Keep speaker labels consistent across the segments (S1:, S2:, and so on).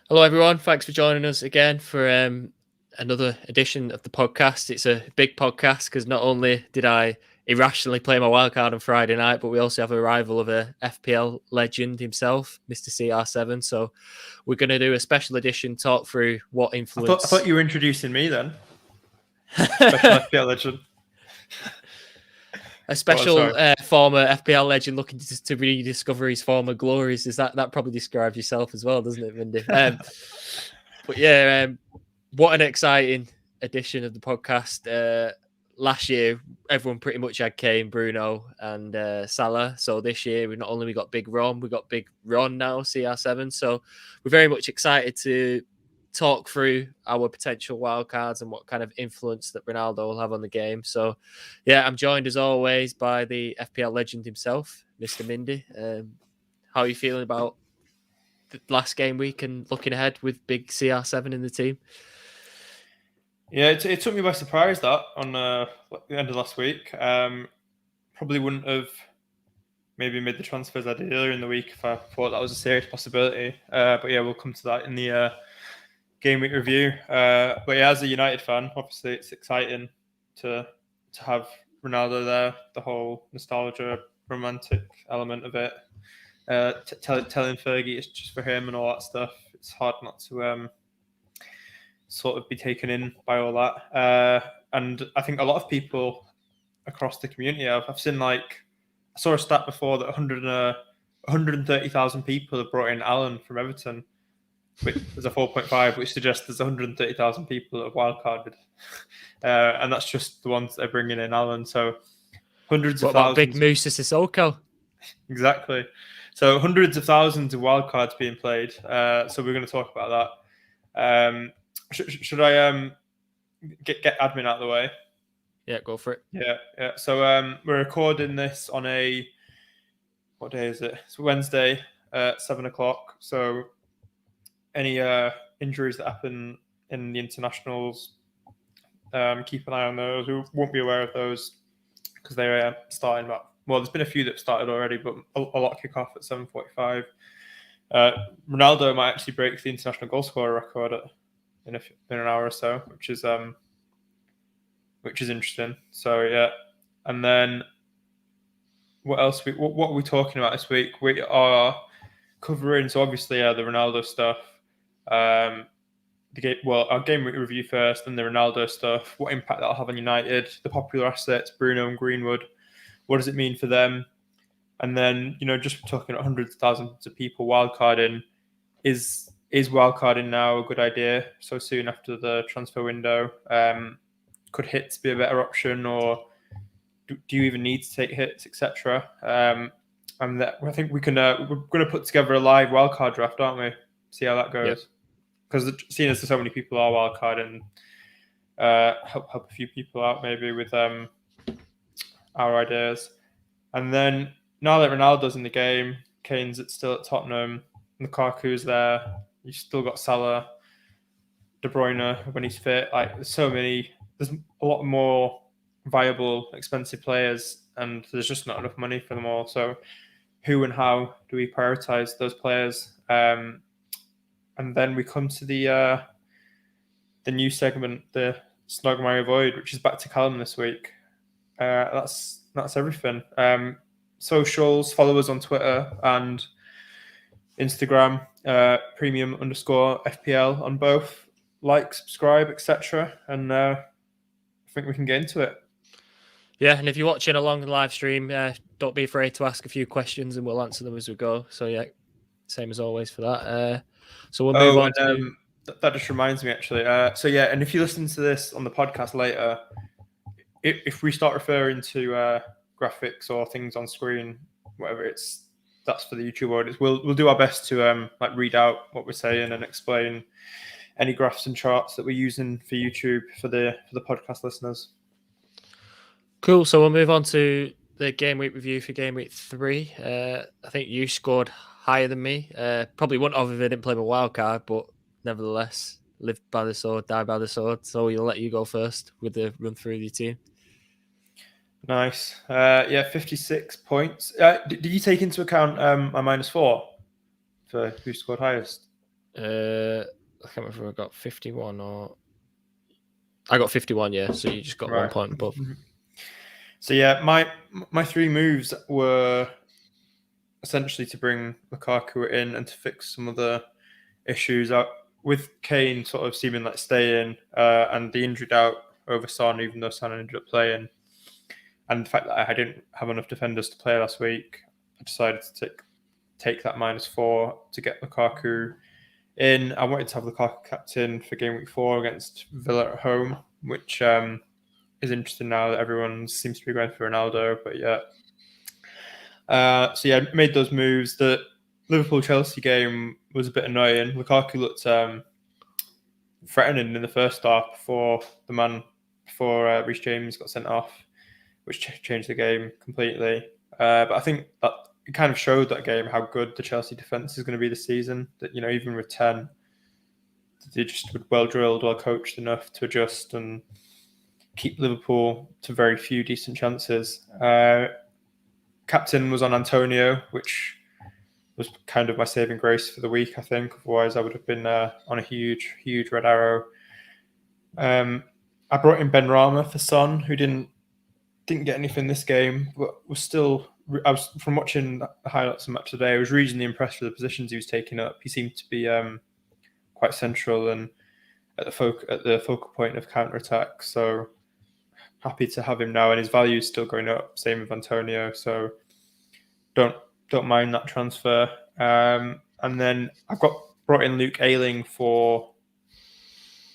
S1: Hello, everyone. Thanks for joining us again for another edition of the podcast. It's a big podcast because not only did I irrationally play my wildcard on Friday night, but we also have a rival of a FPL legend himself, Mr. CR7. So we're going to do a special edition, talk through what influence.
S2: I thought you were introducing me then. Special FPL legend.
S1: A special former FPL legend looking to rediscover his former glories. Is that probably describes yourself as well, doesn't it, Mindy? But yeah, what an exciting edition of the podcast. Last year, everyone pretty much had Kane, Bruno, and Salah. So this year, we not only got Big Ron, we got Big Ron now, CR7. So we're very much excited to talk through our potential wildcards and what kind of influence that Ronaldo will have on the game. So, yeah, I'm joined as always by the FPL legend himself, Mr. Mindy. How are you feeling about the last game week and looking ahead with big CR7 in the team?
S2: Yeah, it took me by surprise that on the end of last week. Probably wouldn't have maybe made the transfers I did earlier in the week if I thought that was a serious possibility. But yeah, we'll come to that in the game week review. But yeah, as a United fan, obviously it's exciting to have Ronaldo there. The whole nostalgia, romantic element of it. Telling Fergie it's just for him and all that stuff. It's hard not to sort of be taken in by all that. And I think a lot of people across the community, I've seen I saw a stat before that 130,000 people have brought in Alan from Everton, which is a 4.5, which suggests there's 130,000 people that have wildcarded. And that's just the ones that are bringing in Alan. So hundreds of thousands.
S1: Big Musa Sissoko?
S2: Exactly. So hundreds of thousands of wildcards being played. So we're going to talk about that. Should I get admin out of the way?
S1: Yeah, go for it.
S2: Yeah. So we're recording this on what day is it? It's Wednesday at 7:00. So any injuries that happen in the internationals, keep an eye on those. We won't be aware of those because they're starting about. Well, there's been a few that started already, but a lot kick off at 7:45. Ronaldo might actually break the international goal scorer record in an hour or so, which is interesting. So yeah, and then what else? What are we talking about this week? We are covering so obviously the Ronaldo stuff. Our game week review first, then the Ronaldo stuff. What impact that'll have on United? The popular assets, Bruno and Greenwood. What does it mean for them? And then just talking about hundreds of thousands of people wildcarding. Is wildcarding now a good idea so soon after the transfer window? Could hits be a better option, or do you even need to take hits, etc.? And I think we're going to put together a live wildcard draft, aren't we? See how that goes. Because seeing as so many people are wildcarding, help a few people out maybe with our ideas. And then now that Ronaldo's in the game, Kane's still at Tottenham, Lukaku's there. You've still got Salah, De Bruyne when he's fit. There's a lot more viable, expensive players, and there's just not enough money for them all. So who and how do we prioritize those players? And then we come to the new segment, the Snog Mario Void, which is back to Callum this week. That's everything. Socials, follow us on Twitter and Instagram, premium_FPL on both. Like, subscribe, etc. And I think we can get into it.
S1: Yeah, and if you're watching along the live stream, don't be afraid to ask a few questions and we'll answer them as we go. So yeah, same as always for that. So we'll move on to...
S2: That just reminds me, actually. So yeah, and if you listen to this on the podcast later, if we start referring to graphics or things on screen, whatever that's for the YouTube audience. We'll do our best to read out what we're saying and explain any graphs and charts that we're using for YouTube for the podcast listeners.
S1: Cool. So we'll move on to the game week review for game week 3. I think you scored higher than me. Probably wouldn't have if I didn't play my wild card, but nevertheless, live by the sword, die by the sword. So we'll let you go first with the run through of your team.
S2: Nice. 56 points. Did you take into account my -4 for who scored highest?
S1: I can't remember if I got 51 or I got 51. Yeah, so you just got 1 point above.
S2: So yeah, my 3 moves were essentially to bring Lukaku in and to fix some of the issues out with Kane sort of seeming like staying and the injured out over Son, even though Son ended up playing, and the fact that I didn't have enough defenders to play last week, I decided to take that -4 to get Lukaku in. I wanted to have Lukaku captain for game week 4 against Villa at home, which is interesting now that everyone seems to be going for Ronaldo. But yeah, so yeah, made those moves. The Liverpool-Chelsea game was a bit annoying. Lukaku looked threatening in the first half before Reece James got sent off, which changed the game completely. But I think that it kind of showed that game how good the Chelsea defence is going to be this season. That, you know, even with 10, they just were well drilled, well coached enough to adjust and keep Liverpool to very few decent chances. Captain was on Antonio, which was kind of my saving grace for the week, I think. Otherwise, I would have been on a huge red arrow. I brought in Ben Rama for Son, who didn't get anything this game, but was still. From watching the highlights of the match today, I was reasonably impressed with the positions he was taking up. He seemed to be quite central and at the focal point of counter attack. So happy to have him now, and his value is still going up. Same with Antonio. So don't mind that transfer. And then I've brought in Luke Ayling for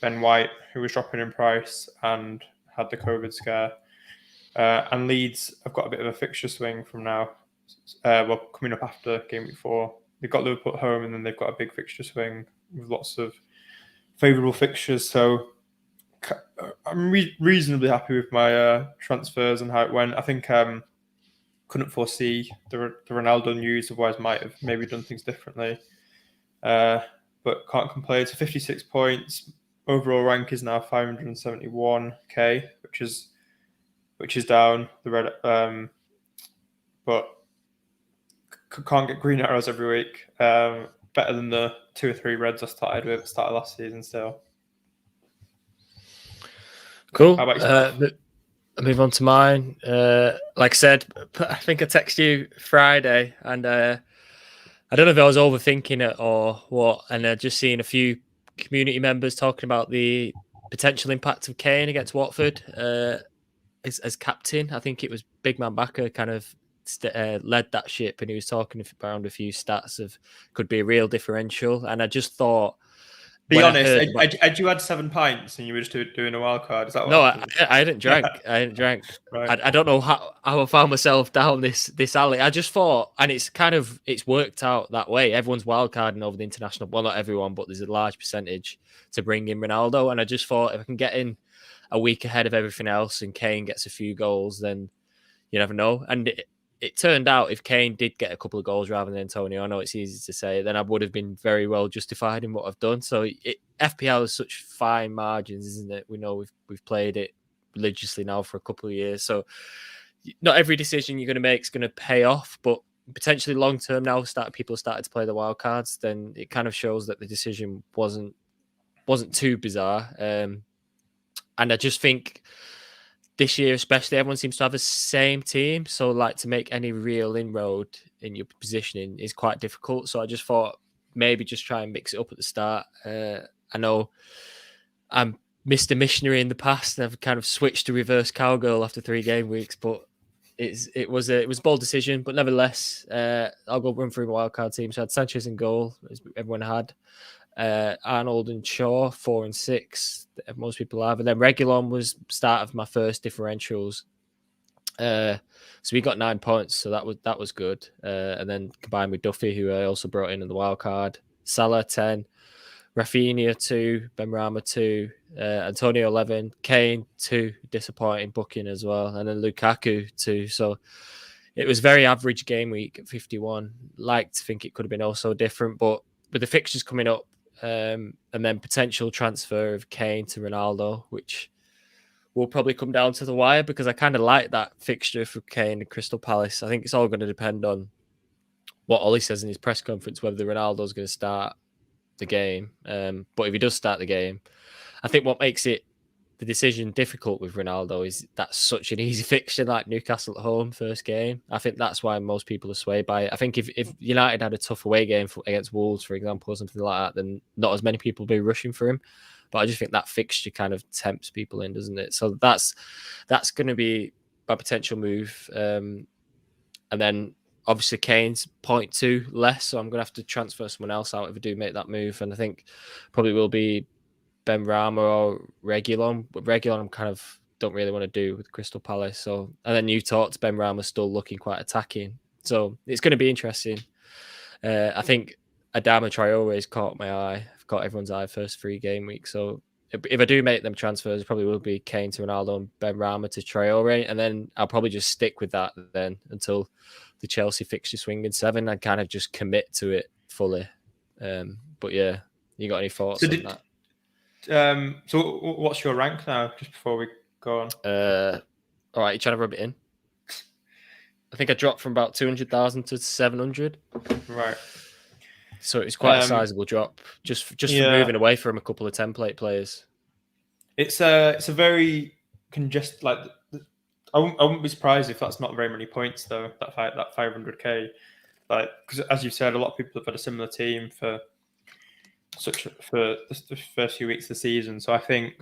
S2: Ben White, who was dropping in price and had the COVID scare. And Leeds, I've got a bit of a fixture swing from now. Coming up after game week 4. They've got Liverpool at home, and then they've got a big fixture swing with lots of favourable fixtures. So I'm reasonably happy with my transfers and how it went. I think couldn't foresee the Ronaldo news, otherwise might have maybe done things differently. But can't complain. So 56 points. Overall rank is now 571k, which is down the red, but can't get green arrows every week. Better than the 2 or 3 reds I started with at the start of last season still.
S1: Cool. I'll move on to mine. Like I said, I think I texted you Friday, and I don't know if I was overthinking it or what, and just seeing a few community members talking about the potential impact of Kane against Watford as captain. I think it was Big Man Backer kind of led that ship, and he was talking around a few stats of could be a real differential. And I just thought,
S2: be honest, had you had 7 pints and you were just doing a wild card? Is that what
S1: no? I hadn't drank. I hadn't drank. Right. I don't know how I found myself down this alley. I just thought, and it's worked out that way. Everyone's wild carding over the international. Well, not everyone, but there's a large percentage to bring in Ronaldo. And I just thought, if I can get in a week ahead of everything else and Kane gets a few goals, then you never know. And it turned out if Kane did get a couple of goals rather than Antonio, I know it's easy to say, then I would have been very well justified in what I've done. So FPL is such fine margins, isn't it? We know we've played it religiously now for a couple of years. So not every decision you're going to make is going to pay off, but potentially long term now, people started to play the wild cards, then it kind of shows that the decision wasn't too bizarre. And I just think this year, especially, everyone seems to have the same team. So, like, to make any real inroad in your positioning is quite difficult. So I just thought maybe just try and mix it up at the start. I know I'm Mr. Missionary in the past, and I've kind of switched to reverse cowgirl after 3 game weeks, but it was a bold decision. But nevertheless, I'll go run through my wildcard team. So I had Sanchez in goal, as everyone had. Arnold and Shaw 4 and 6 that most people have, and then Reguilon was start of my first differentials. So we got 9 points, so that was good. And then combined with Duffy, who I also brought in the wild card. Salah 10, Rafinha 2, Benrahma 2, Antonio 11, Kane 2, disappointing booking as well, and then Lukaku 2. So it was very average game week at 51. Like to think it could have been also different, but with the fixtures coming up, and then potential transfer of Kane to Ronaldo, which will probably come down to the wire, because I kind of like that fixture for Kane and Crystal Palace. I think it's all going to depend on what Ollie says in his press conference, whether Ronaldo's going to start the game. But if he does start the game, I think what makes the decision difficult with Ronaldo is that's such an easy fixture, like Newcastle at home, first game. I think that's why most people are swayed by it. I think if United had a tough away game against Wolves, for example, or something like that, then not as many people would be rushing for him. But I just think that fixture kind of tempts people in, doesn't it? So that's going to be a potential move. And then obviously Kane's 0.2 less, so I'm going to have to transfer someone else out if I do make that move. And I think probably will be Ben Rama or Reguilon. But Reguilon I'm kind of don't really want to do with Crystal Palace. So, and then you talked, Ben Rama's still looking quite attacking. So it's going to be interesting. I think Adama Traore has caught my eye. I've caught everyone's eye first 3 game week. So if I do make them transfers, it probably will be Kane to Ronaldo and Ben Rama to Traore. And then I'll probably just stick with that then until the Chelsea fixture swing in 7. I'd kind of just commit to it fully. But yeah, you got any thoughts on that?
S2: So what's your rank now, just before we go on?
S1: All right, you trying to rub it in? I think I dropped from about 200,000 to 700.
S2: Right.
S1: So it's quite a sizable drop, just for moving away from a couple of template players.
S2: It's a very congested. Like, I wouldn't be surprised if that's not very many points though. That 500k, like, because as you said, a lot of people have had a similar team for the first few weeks of the season. So I think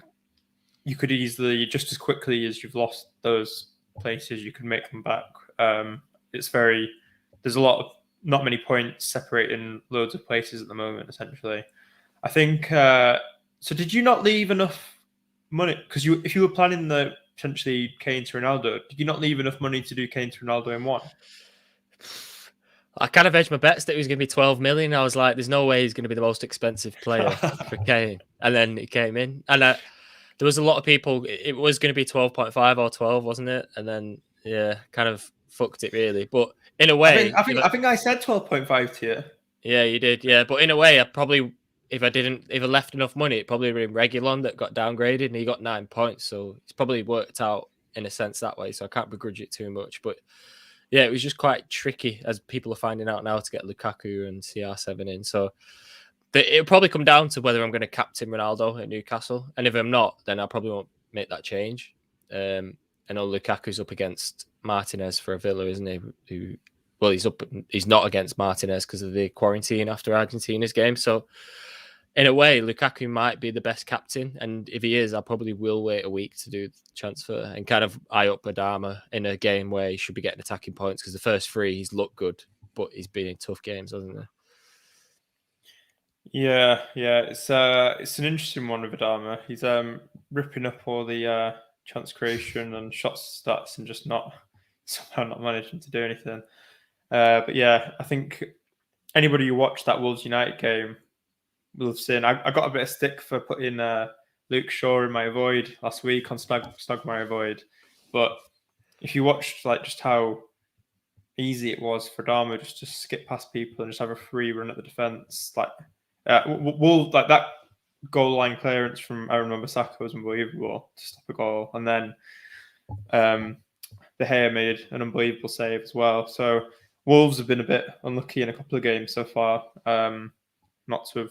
S2: you could easily, just as quickly as you've lost those places, you could make them back. There's not many points separating loads of places at the moment, essentially. I think, so did you not leave enough money? Because if you were planning the potentially Kane to Ronaldo, did you not leave enough money to do Kane to Ronaldo in one?
S1: I kind of edged my bets that it was going to be 12 million. I was like, there's no way he's going to be the most expensive player for Kane. And then he came in. And there was a lot of people, it was going to be 12.5 or 12, wasn't it? And then, yeah, kind of fucked it really. But in a way...
S2: I think I said 12.5 to you.
S1: Yeah, you did. Yeah, but in a way, I probably... If I left enough money, it probably would have been Reguilon that got downgraded and he got 9 points. So it's probably worked out in a sense that way. So I can't begrudge it too much. But yeah, it was just quite tricky, as people are finding out now, to get Lukaku and CR7 in. So it'll probably come down to whether I'm going to captain Ronaldo at Newcastle. And if I'm not, then I probably won't make that change. I know Lukaku's up against Martinez for a Villa, isn't he? He's not against Martinez because of the quarantine after Argentina's game. So in a way, Lukaku might be the best captain. And if he is, I probably will wait a week to do the transfer and kind of eye up Adama in a game where he should be getting attacking points, because the first 3 he's looked good, but he's been in tough games, hasn't he?
S2: Yeah. It's an interesting one with Adama. He's ripping up all the chance creation and shot stats and just somehow not managing to do anything. But yeah, I think anybody who watched that Wolves United game will have seen. I got a bit of stick for putting Luke Shaw in my avoid last week on Snog my avoid, but if you watched like just how easy it was for Dharma just to skip past people and just have a free run at the defense, like like that goal line clearance from Aaron Wan-Bissaka was unbelievable to stop a goal, and then De Gea made an unbelievable save as well. So Wolves have been a bit unlucky in a couple of games so far, not to have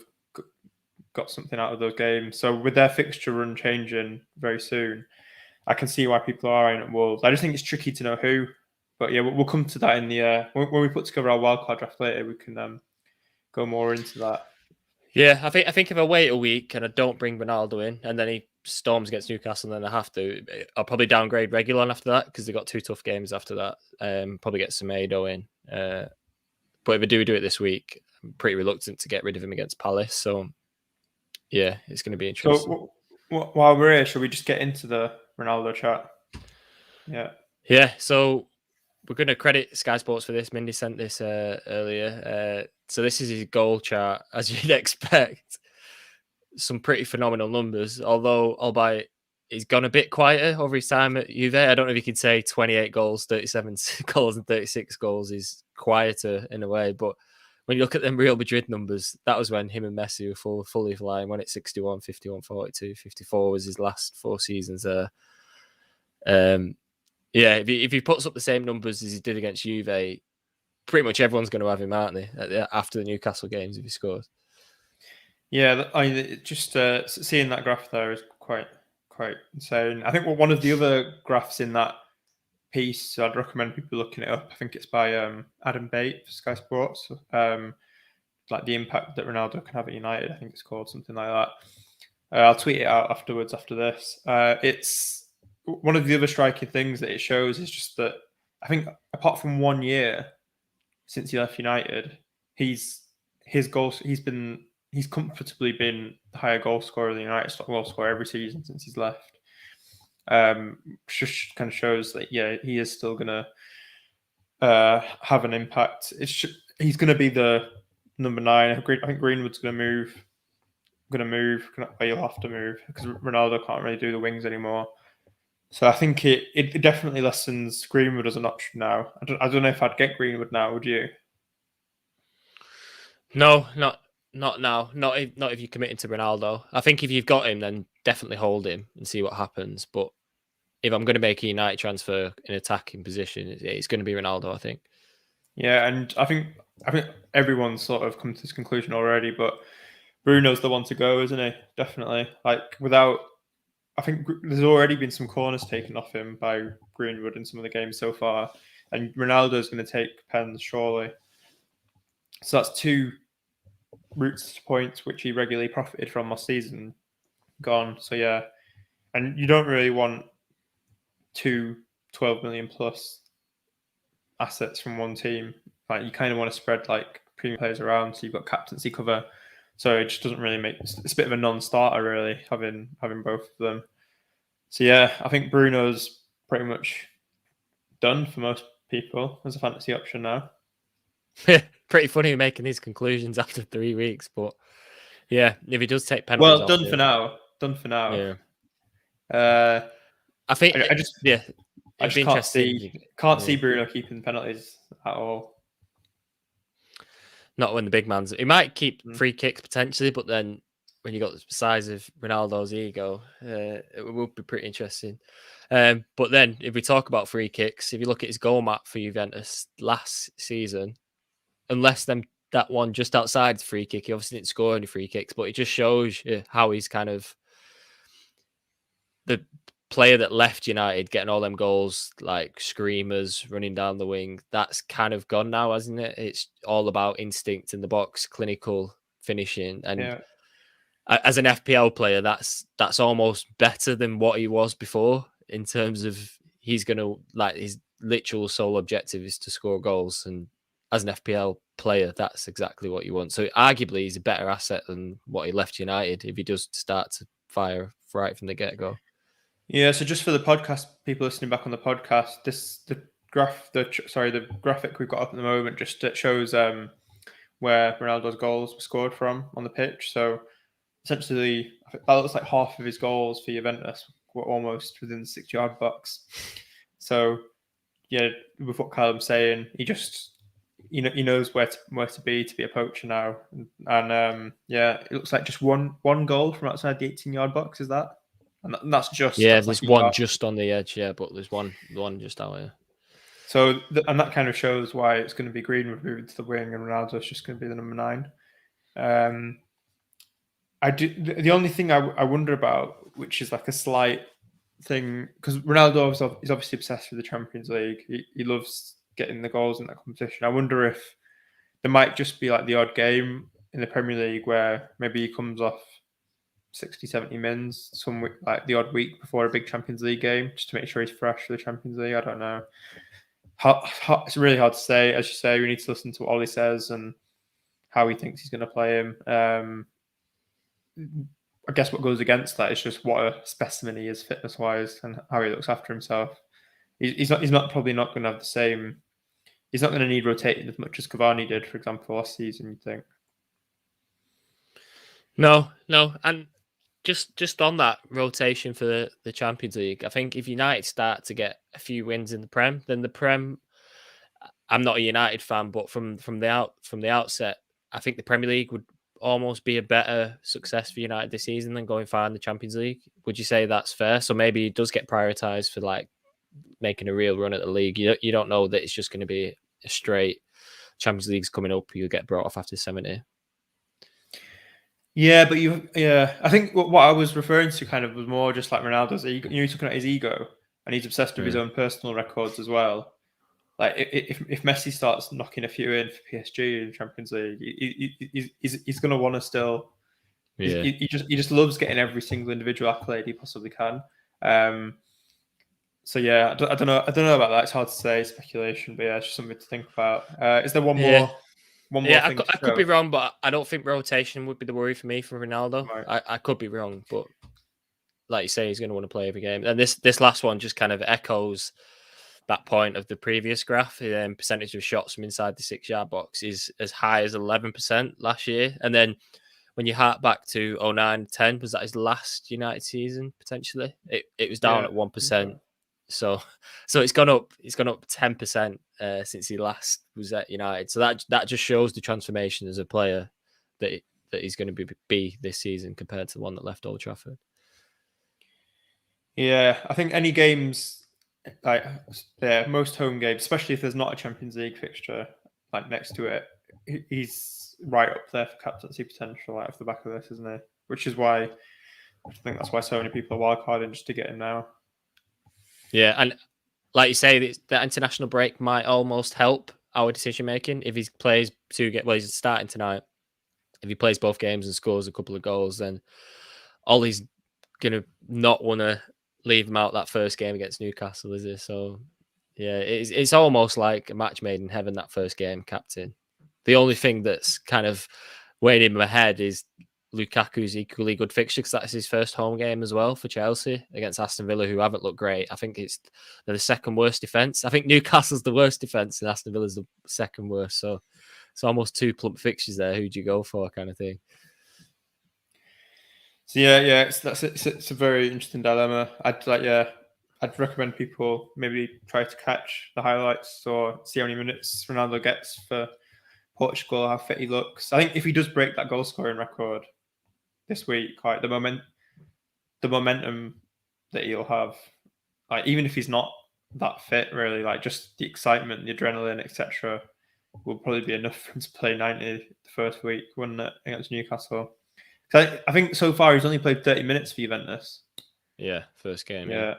S2: got something out of those games. So with their fixture run changing very soon, I can see why people are eyeing at Wolves. I just think it's tricky to know who. But yeah, we'll come to that in the when we put together our wildcard draft later. We can go more into that.
S1: Yeah, I think if I wait a week and I don't bring Ronaldo in, and then he storms against Newcastle, and then I have to, I'll probably downgrade Reguilon after that, because they've got 2 tough games after that. Probably get Semedo in. But if I do it this week, I'm pretty reluctant to get rid of him against Palace. So yeah, it's going to be interesting.
S2: So while we're here, should we just get into the Ronaldo chat?
S1: Yeah. So we're going to credit Sky Sports for this. Mindy sent this earlier. So this is his goal chart, as you'd expect. Some pretty phenomenal numbers, albeit he's gone a bit quieter over his time at Juve. I don't know if you could say 28 goals, 37 goals and 36 goals is quieter in a way, but when you look at them Real Madrid numbers, that was when him and Messi were fully flying, when it's 61, 51, 42, 54 was his last 4 seasons there. Yeah, if he puts up the same numbers as he did against Juve, pretty much everyone's going to have him, aren't they, after the Newcastle games if he scores?
S2: Yeah, just seeing that graph there is quite insane. I think one of the other graphs in that piece, so I'd recommend people looking it up. I think it's by Adam Bate for Sky Sports. Like the impact that Ronaldo can have at United. I think it's called something like that. I'll tweet it out afterwards after this. It's one of the other striking things that it shows is just that I think apart from 1 year since he left United, he's comfortably been the higher goal scorer of the United stock goal scorer every season since he's left. Just kind of shows that he is still gonna have an impact. He's gonna be the number 9. I think Greenwood's gonna move. He'll have to move because Ronaldo can't really do the wings anymore. So I think it definitely lessens Greenwood as an option now. I don't know if I'd get Greenwood now. Would you?
S1: No, not now. Not if you're committing to Ronaldo. I think if you've got him, then definitely hold him and see what happens. But if I'm going to make a United transfer in attacking position, it's going to be Ronaldo, I think.
S2: Yeah, and I think everyone's sort of come to this conclusion already, but Bruno's the one to go, isn't he? Definitely. I think there's already been some corners taken off him by Greenwood in some of the games so far, and Ronaldo's going to take pens surely. So that's 2 routes to points which he regularly profited from last season gone. So yeah, and you don't really want 2 12 million plus assets from one team. Like you kind of want to spread like premium players around, so you've got captaincy cover. So it just doesn't really make it's a bit of a non-starter really having both of them. So yeah, I think Bruno's pretty much done for most people as a fantasy option now.
S1: Pretty funny making these conclusions after 3 weeks, but yeah, if he does take penalties,
S2: well, done for now. Done for now.
S1: Yeah. I think
S2: I just can't see Bruno keeping penalties at all.
S1: Not when the big man's. He might keep free kicks potentially, but then when you got the size of Ronaldo's ego, it would be pretty interesting. But then if we talk about free kicks, if you look at his goal map for Juventus last season, unless that one just outside the free kick, he obviously didn't score any free kicks, but it just shows you how he's kind of the player that left United getting all them goals, like screamers running down the wing. That's kind of gone now, hasn't it? It's all about instinct in the box, clinical finishing, and as an FPL player, that's almost better than what he was before in terms of he's going to, like, his literal sole objective is to score goals, and as an FPL player, that's exactly what you want. So arguably he's a better asset than what he left United if he does start to fire right from the get-go.
S2: Yeah, so just for the podcast, people listening back on the podcast, the graphic we've got up at the moment just shows where Ronaldo's goals were scored from on the pitch. So essentially, that looks like half of his goals for Juventus were almost within the 6-yard box. So yeah, with what Callum's saying, he knows where to be a poacher now, and it looks like just one goal from outside the 18-yard box. Is that? And that's
S1: there's
S2: like
S1: one just on the edge, but there's one just out here.
S2: So and that kind of shows why it's going to be Greenwood moving to the wing, and Ronaldo's just going to be the number 9. The only thing I wonder about, which is like a slight thing, because Ronaldo is obviously obsessed with the Champions League. He loves getting the goals in that competition. I wonder if there might just be like the odd game in the Premier League where maybe he comes off 60, 70 mins some week, like the odd week before a big Champions League game, just to make sure he's fresh for the Champions League. I don't know. It's really hard to say. As you say, we need to listen to what Ollie says and how he thinks he's going to play him. I guess what goes against that is just what a specimen he is fitness-wise and how he looks after himself. He's probably not going to have the same. He's not going to need rotating as much as Cavani did, for example, last season. You'd think.
S1: No, and just on that rotation for the Champions League, I think if United start to get a few wins in the Prem, then the Prem. I'm not a United fan, but from the outset, I think the Premier League would almost be a better success for United this season than going far in the Champions League. Would you say that's fair? So maybe it does get prioritised for like making a real run at the league. You don't know that it's just going to be a straight Champions League's coming up. You'll get brought off after 70.
S2: Yeah, but I think what I was referring to kind of was more just like Ronaldo's ego. You're talking about his ego, and he's obsessed with his own personal records as well. Like if Messi starts knocking a few in for PSG in Champions League, he's going to want to still.
S1: Yeah.
S2: He just loves getting every single individual accolade he possibly can. So yeah, I don't know about that. It's hard to say, speculation, but yeah, it's just something to think about. Is there one more thing to
S1: I could
S2: show?
S1: be wrong, but I don't think rotation would be the worry for me for Ronaldo.
S2: Right.
S1: I could be wrong, but like you say, he's going to want to play every game. And this last one just kind of echoes that point of the previous graph. Percentage of shots from inside the 6-yard box is as high as 11% last year. And then when you hark back to 09-10, was that his last United season potentially? It was down at 1%. So it's gone up. It's gone up 10% since he last was at United. So that just shows the transformation as a player that he's going to be this season compared to the one that left Old Trafford.
S2: Yeah, I think any games, like most home games, especially if there's not a Champions League fixture like next to it, he's right up there for captaincy potential right off the back of this, isn't he? Which is why I think that's why so many people are wildcarding just to get him now.
S1: Yeah, and like you say, the international break might almost help our decision making if he plays he's starting tonight. If he plays both games and scores a couple of goals, then Ollie's gonna not want to leave him out that first game against Newcastle, is he? So yeah, it's almost like a match made in heaven, that first game, captain. The only thing that's kind of weighing in my head is Lukaku's equally good fixture, because that's his first home game as well for Chelsea against Aston Villa, who haven't looked great. I think they're the second worst defence. I think Newcastle's the worst defence and Aston Villa's the second worst. So it's almost two plump fixtures there. Who do you go for, kind of thing?
S2: So yeah, it's a very interesting dilemma. I'd recommend people maybe try to catch the highlights or see how many minutes Ronaldo gets for Portugal, how fit he looks. I think if he does break that goal scoring record this week, like the momentum that he'll have, like even if he's not that fit, really, like just the excitement, the adrenaline, etc., will probably be enough for him to play 90 the first week, wouldn't it, against Newcastle? I think so far he's only played 30 minutes for Juventus.
S1: Yeah, first game.
S2: Yeah.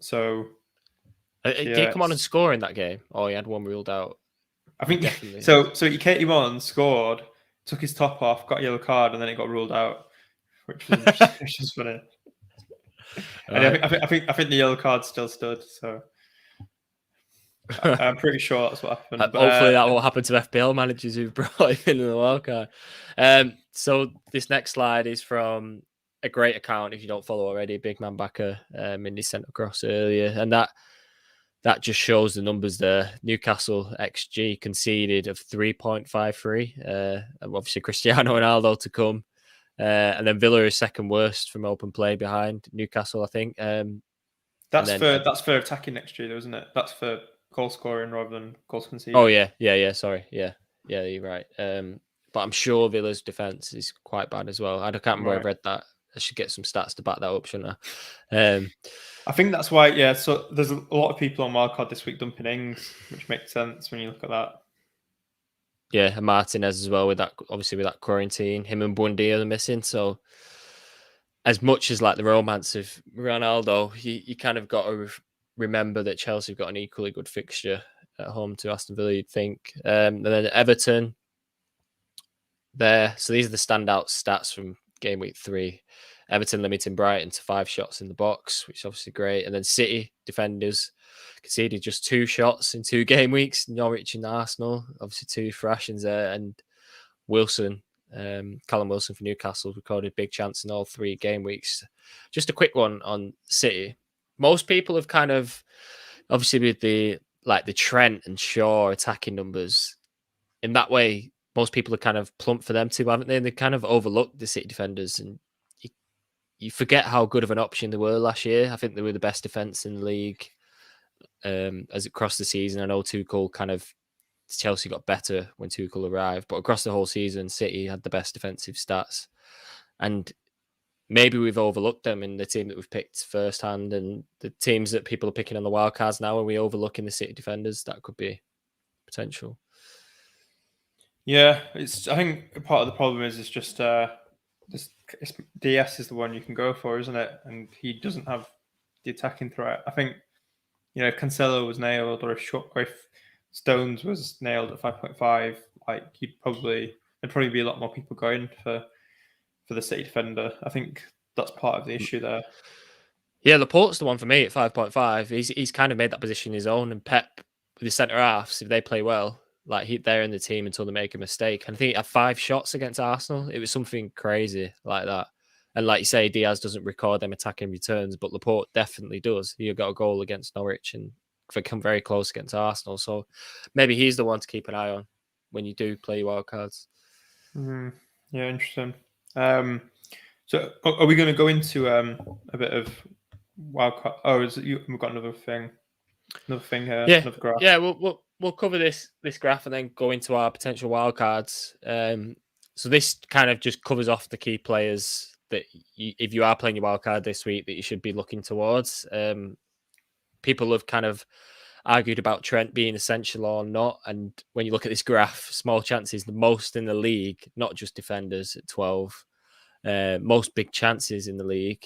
S2: So
S1: did he come on and score in that game? Oh, he had one ruled out.
S2: I think definitely. So he came on, scored, took his top off, got a yellow card, and then it got ruled out, which is funny. And I think the yellow card still stood. So I'm pretty sure that's what happened.
S1: But, hopefully that won't happen to FPL managers who've brought him in the wildcard. So this next slide is from a great account, if you don't follow already, Big Man Backer, Mindy sent across earlier, and that just shows the numbers there. Newcastle XG conceded of 3.53. Obviously Cristiano Ronaldo to come, and then Villa is second worst from open play behind Newcastle, I think.
S2: That's for attacking XG, though, isn't it? That's for goal scoring rather than goals conceded.
S1: Oh yeah. Sorry, yeah, you're right. But I'm sure Villa's defense is quite bad as well. I can't remember where I read that. I should get some stats to back that up, shouldn't I?
S2: I think that's why. Yeah. So there's a lot of people on wildcard this week dumping Ings, which makes sense when you look at that.
S1: Yeah, and Martinez as well with that quarantine. Him and Buendia are missing. So as much as like the romance of Ronaldo, you kind of got to remember that Chelsea have got an equally good fixture at home to Aston Villa, you'd think. And then Everton there. So these are the standout stats from game week 3. Everton limiting Brighton to 5 shots in the box, which is obviously great. And then City defenders conceded just 2 shots in 2 game weeks. Norwich and Arsenal, obviously 2 thrashings there. And Wilson, Callum Wilson for Newcastle, recorded big chance in all 3 game weeks. Just a quick one on City. Most people have kind of, obviously with the Trent and Shaw attacking numbers, in that way, most people have kind of plumped for them too, haven't they? And they kind of overlooked the City defenders, and you forget how good of an option they were last year. I think they were the best defence in the league as it crossed the season. I know Chelsea got better when Tuchel arrived, but across the whole season, City had the best defensive stats. And maybe we've overlooked them in the team that we've picked firsthand, and the teams that people are picking on the wildcards now, are we overlooking the City defenders? That could be potential.
S2: Yeah, I think part of the problem is just DS is the one you can go for, isn't it? And he doesn't have the attacking threat. I think, if Cancelo was nailed, or if Stones was nailed at 5.5, like there'd probably be a lot more people going for the City defender. I think that's part of the issue there.
S1: Yeah, Laporte's the one for me at 5.5. He's kind of made that position his own, and Pep with the centre halves, if they play well, like they're in the team until they make a mistake. And I think he had 5 shots against Arsenal. It was something crazy like that. And like you say, Diaz doesn't record them attacking returns, but Laporte definitely does. He got a goal against Norwich and they come very close against Arsenal. So maybe he's the one to keep an eye on when you do play wildcards.
S2: Mm-hmm. Yeah, interesting. So are we going to go into a bit of wildcard? Oh, we've got another thing here.
S1: Yeah,
S2: another graph.
S1: Yeah. We'll cover this graph and then go into our potential wildcards. So this kind of just covers off the key players that if you are playing your wildcard this week, that you should be looking towards. People have kind of argued about Trent being essential or not, and when you look at this graph, small chances the most in the league, not just defenders at 12. Most big chances in the league,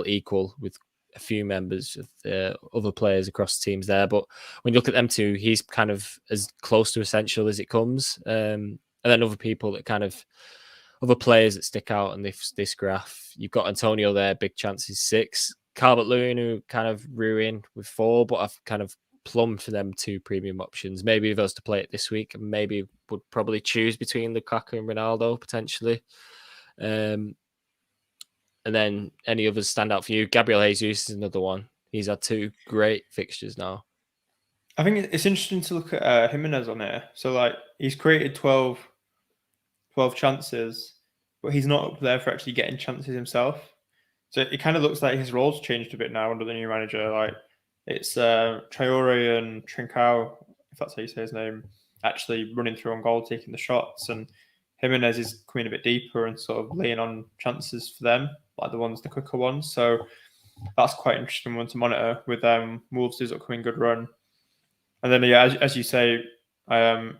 S1: equal with a few members of other players across the teams there. But when you look at them two, he's kind of as close to essential as it comes. And then other people that kind of other players that stick out on this graph. You've got Antonio there, big chances 6. Calvert-Lewin, who kind of ruined with 4, but I've kind of plumbed for them 2 premium options. Maybe if I was to play it this week, maybe would probably choose between Lukaku and Ronaldo potentially. And then any others stand out for you? Gabriel Jesus is another one. He's had 2 great fixtures now.
S2: I think it's interesting to look at Jimenez on here. So like he's created 12 chances, but he's not up there for actually getting chances himself. So it kind of looks like his role's changed a bit now under the new manager. Like it's Traore and Trincao, if that's how you say his name, actually running through on goal, taking the shots, and Jimenez is coming a bit deeper and sort of laying on chances for them, like the quicker ones. So that's quite an interesting one to monitor with Wolves' upcoming good run. And then, yeah, as you say, Trent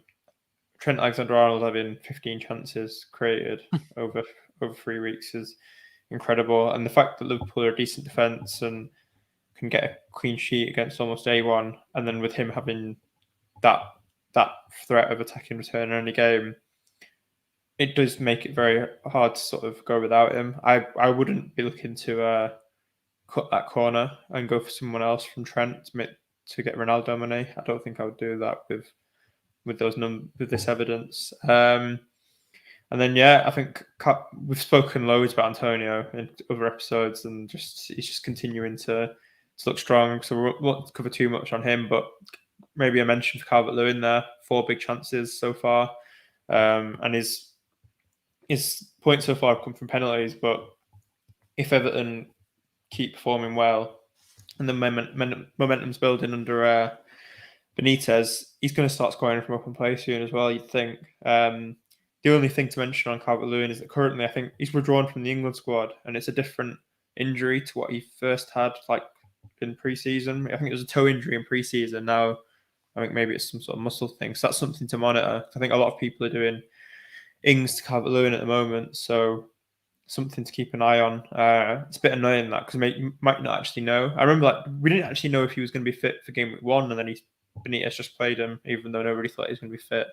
S2: Alexander-Arnold having 15 chances created over 3 weeks is incredible. And the fact that Liverpool are a decent defence and can get a clean sheet against almost anyone, and then with him having that threat of attacking return in any game, it does make it very hard to sort of go without him. I wouldn't be looking to cut that corner and go for someone else from Trent to get Ronaldo money. I don't think I would do that with this evidence. And then, yeah, I think we've spoken loads about Antonio in other episodes, and he's just continuing to look strong. So we won't cover too much on him, but maybe a mention for Calvert-Lewin there. 4 big chances so far, and his points so far have come from penalties. But if Everton keep performing well, and the momentum's building under Benitez, he's going to start scoring from open play soon as well, you'd think. The only thing to mention on Calvert-Lewin is that currently I think he's withdrawn from the England squad, and it's a different injury to what he first had in pre-season. I think it was a toe injury in pre-season. Now I think maybe it's some sort of muscle thing. So that's something to monitor. I think a lot of people are doing Ings to Calvert-Lewin at the moment, so something to keep an eye on. It's a bit annoying that because you might not actually know. I remember we didn't actually know if he was going to be fit for Gameweek 1, and then Benitez just played him, even though nobody thought he was going to be fit.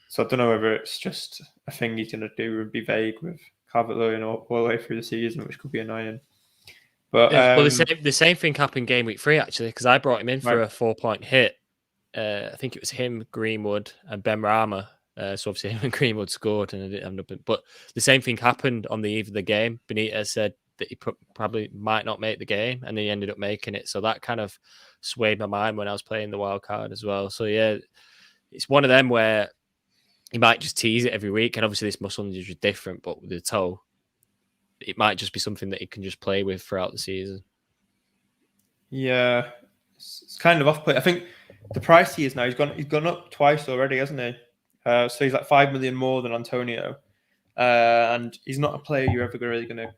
S2: So I don't know whether it's just a thing he's going to do and be vague with Calvert-Lewin all the way through the season, which could be annoying. But
S1: the same thing happened Game Week 3 actually, because I brought him in for a 4-point hit. I think it was him, Greenwood, and Ben Rama. So obviously him and Greenwood scored, and I didn't have nothing. But the same thing happened on the eve of the game. Benitez said that he probably might not make the game, and he ended up making it. So that kind of swayed my mind when I was playing the wild card as well. So yeah, it's one of them where he might just tease it every week, and obviously this muscle injury is different, but with the toe, it might just be something that he can just play with throughout the season.
S2: Yeah, it's kind of off-putting. I think the price he is now, he's gone up twice already, hasn't he? So he's like 5 million more than Antonio, and he's not a player you're ever really going to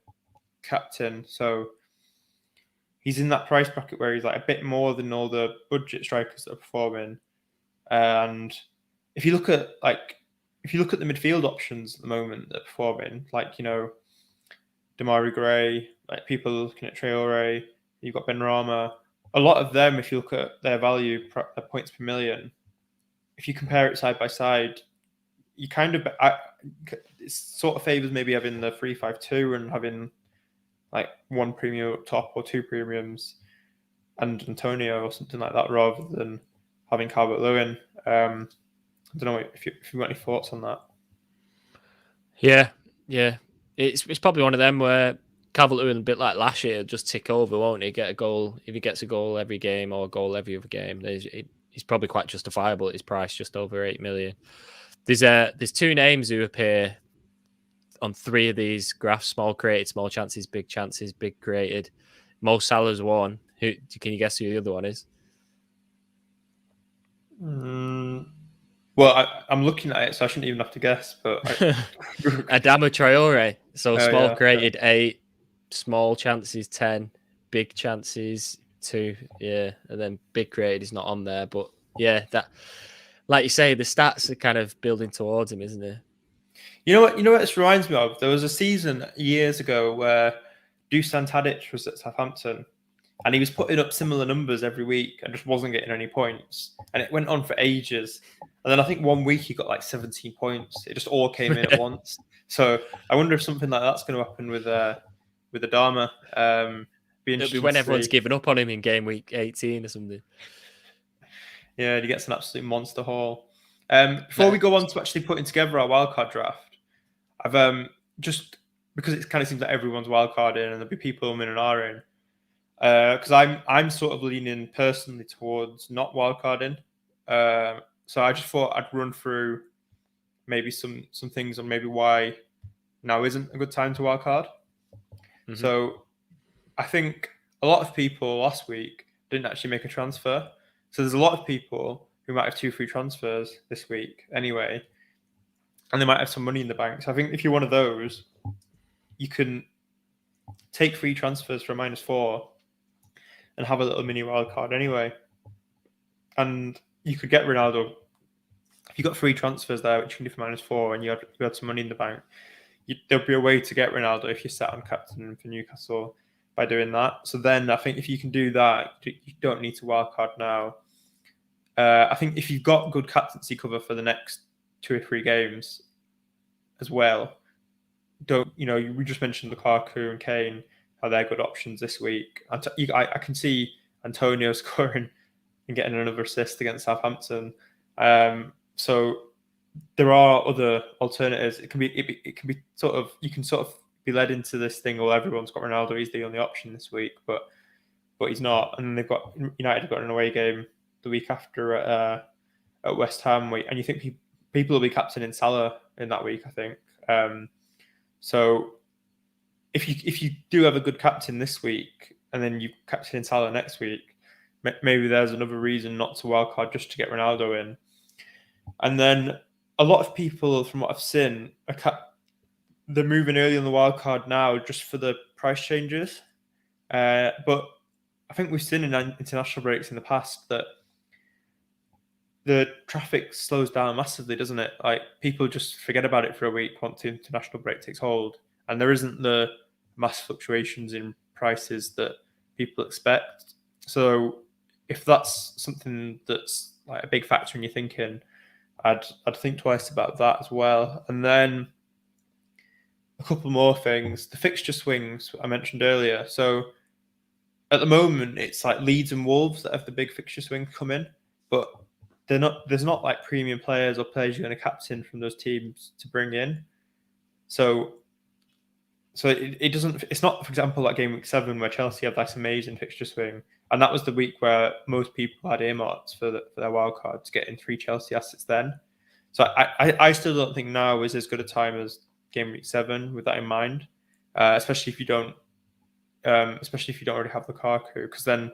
S2: captain. So he's in that price bracket where he's like a bit more than all the budget strikers that are performing. And if you look at the midfield options at the moment that are performing, Damari Gray, like people looking at Traore, you've got Benrahma. A lot of them, if you look at their value, their points per million, if you compare it side by side, you kind of it sort of favors maybe having the 3-5-2 and having like one premium up top or two premiums and Antonio or something like that rather than having Calvert-Lewin. I don't know if you've got any thoughts on that.
S1: Yeah. It's probably one of them where Calvert-Lewin, a bit like last year, just tick over, won't he? Get a goal if he gets a goal every game or a goal every other game. He's probably quite justifiable at his price, just over 8 million. There's two names who appear on three of these graphs: small created, small chances, big created. Mo Salah's one. Who can you guess who the other one is?
S2: Well, I'm looking at it, so I shouldn't even have to guess. But
S1: Adama Traore. So small created 8, small chances 10, big chances 2. Yeah, and then big created is not on there, but yeah, that, like you say, the stats are kind of building towards him, isn't it?
S2: You know what this reminds me of? There was a season years ago where Dusan Tadic was at Southampton, and he was putting up similar numbers every week and just wasn't getting any points. And it went on for ages. And then I think one week he got like 17 points. It just all came in at once. So I wonder if something like that's going to happen with Adama.
S1: It'll be when everyone's given up on him in game week 18 or something.
S2: Yeah, he gets an absolute monster haul. Before we go on to actually putting together our wildcard draft, I've just because it kind of seems like everyone's wildcarding and there'll be people in and are in. Because I'm sort of leaning personally towards not wildcarding. So I just thought I'd run through maybe some things on maybe why now isn't a good time to wildcard. Mm-hmm. So I think a lot of people last week didn't actually make a transfer. So there's a lot of people who might have 2 free transfers this week anyway, and they might have some money in the bank. So I think if you're one of those, you can take free transfers for a -4 and have a little mini wildcard anyway. And you could get Ronaldo. If you got 3 transfers there, which you can do for -4, and you had some money in the bank, there'll be a way to get Ronaldo if you're sat on captain for Newcastle by doing that. So then I think if you can do that, you don't need to wildcard now. I think if you've got good captaincy cover for the next 2 or 3 games as well, we just mentioned Lukaku and Kane, how they're good options this week. I can see Antonio scoring and getting another assist against Southampton. So there are other alternatives. It can be sort of, you can sort of be led into this thing, well, everyone's got Ronaldo, he's the only option this week, but he's not. And they've got United have got an away game the week after at West Ham, and you think people will be captaining Salah in that week, I think. So if you do have a good captain this week and then you captain Salah next week, maybe there's another reason not to wildcard, just to get Ronaldo in. And then a lot of people, from what I've seen, they're moving early on the wildcard now just for the price changes. But I think we've seen in international breaks in the past that the traffic slows down massively, doesn't it? Like, people just forget about it for a week once the international break takes hold, and there isn't the mass fluctuations in prices that people expect. So if that's something that's like a big factor in your thinking, I'd think twice about that as well. And then a couple more things. The fixture swings I mentioned earlier. So at the moment, it's like Leeds and Wolves that have the big fixture swing come in, but there's not like premium players or players you're going to captain from those teams to bring in. So it doesn't. It's not, for example, like Gameweek 7 where Chelsea had this amazing fixture swing, and that was the week where most people had earmarks for their wild card to get in 3 Chelsea assets then. So I still don't think now is as good a time as Gameweek 7 with that in mind, especially if you don't already have Lukaku, because then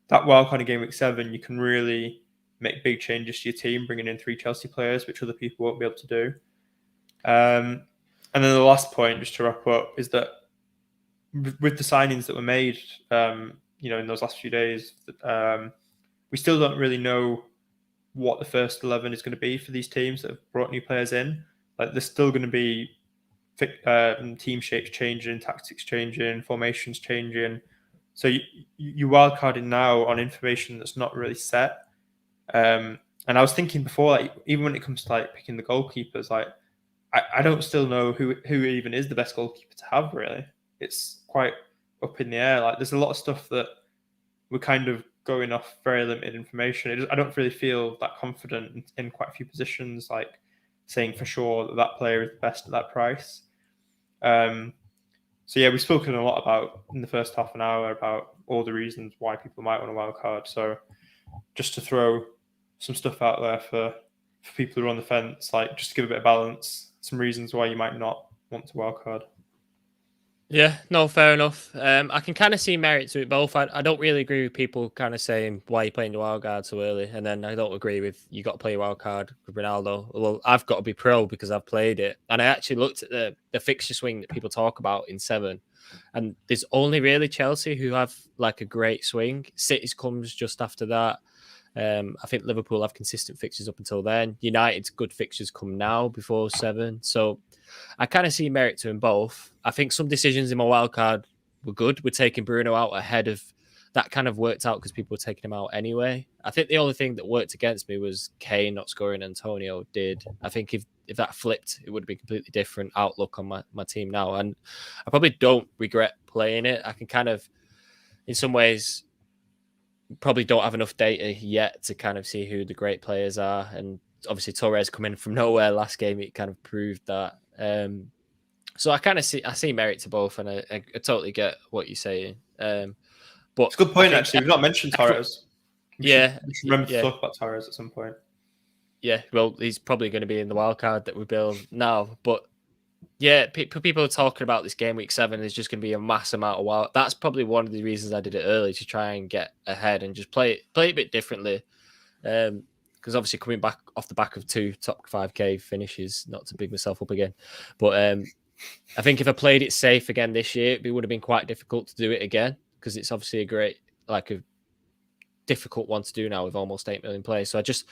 S2: that wild card in Gameweek 7 you can really make big changes to your team, bringing in 3 Chelsea players, which other people won't be able to do. And then the last point, just to wrap up, is that with the signings that were made, in those last few days, we still don't really know what the first 11 is going to be for these teams that have brought new players in. Like, there's still going to be team shapes changing, tactics changing, formations changing. So you wildcarding now on information that's not really set. And I was thinking before, like, even when it comes to like picking the goalkeepers, like I don't still know who even is the best goalkeeper to have. Really, it's quite up in the air. Like there's a lot of stuff that we're kind of going off very limited information. I don't really feel that confident in quite a few positions, like saying for sure that player is the best at that price. So yeah, we've spoken a lot about in the first half an hour about all the reasons why people might want a wild card. So just to throw some stuff out there for people who are on the fence, like just to give a bit of balance, some reasons why you might not want to wild card.
S1: Yeah, no, fair enough. I can kind of see merit to it both. I don't really agree with people kind of saying why you're playing the wild card so early, and then I don't agree with you got to play a wild card with Ronaldo. Well, I've got to be pro because I've played it, and I actually looked at the fixture swing that people talk about in 7, and there's only really Chelsea who have like a great swing. City's comes just after that. I think Liverpool have consistent fixtures up until then. United's good fixtures come now before 7, so I kind of see merit to them both. I think some decisions in my wildcard were good. We're taking Bruno out ahead of that, kind of worked out because people were taking him out anyway. I think the only thing that worked against me was Kane not scoring. Antonio did. I think if that flipped, it would have been completely different outlook on my team now. And I probably don't regret playing it. I can kind of, in some ways, probably don't have enough data yet to kind of see who the great players are. And obviously Torres coming from nowhere last game, it kind of proved that. So I kind of see merit to both, and I totally get what you're saying. But
S2: it's a good point, actually. We've not mentioned Torres. We should remember to talk about Torres at some point.
S1: Yeah, well, he's probably going to be in the wild card that we build now. But yeah, people are talking about this game week 7. There's just going to be a mass amount of wild. That's probably one of the reasons I did it early, to try and get ahead and just play it a bit differently. Because obviously coming back off the back of 2 top 5k finishes, not to big myself up again, but I think if I played it safe again this year, it would have been quite difficult to do it again, because it's obviously a difficult one to do now with almost 8 million players. So I just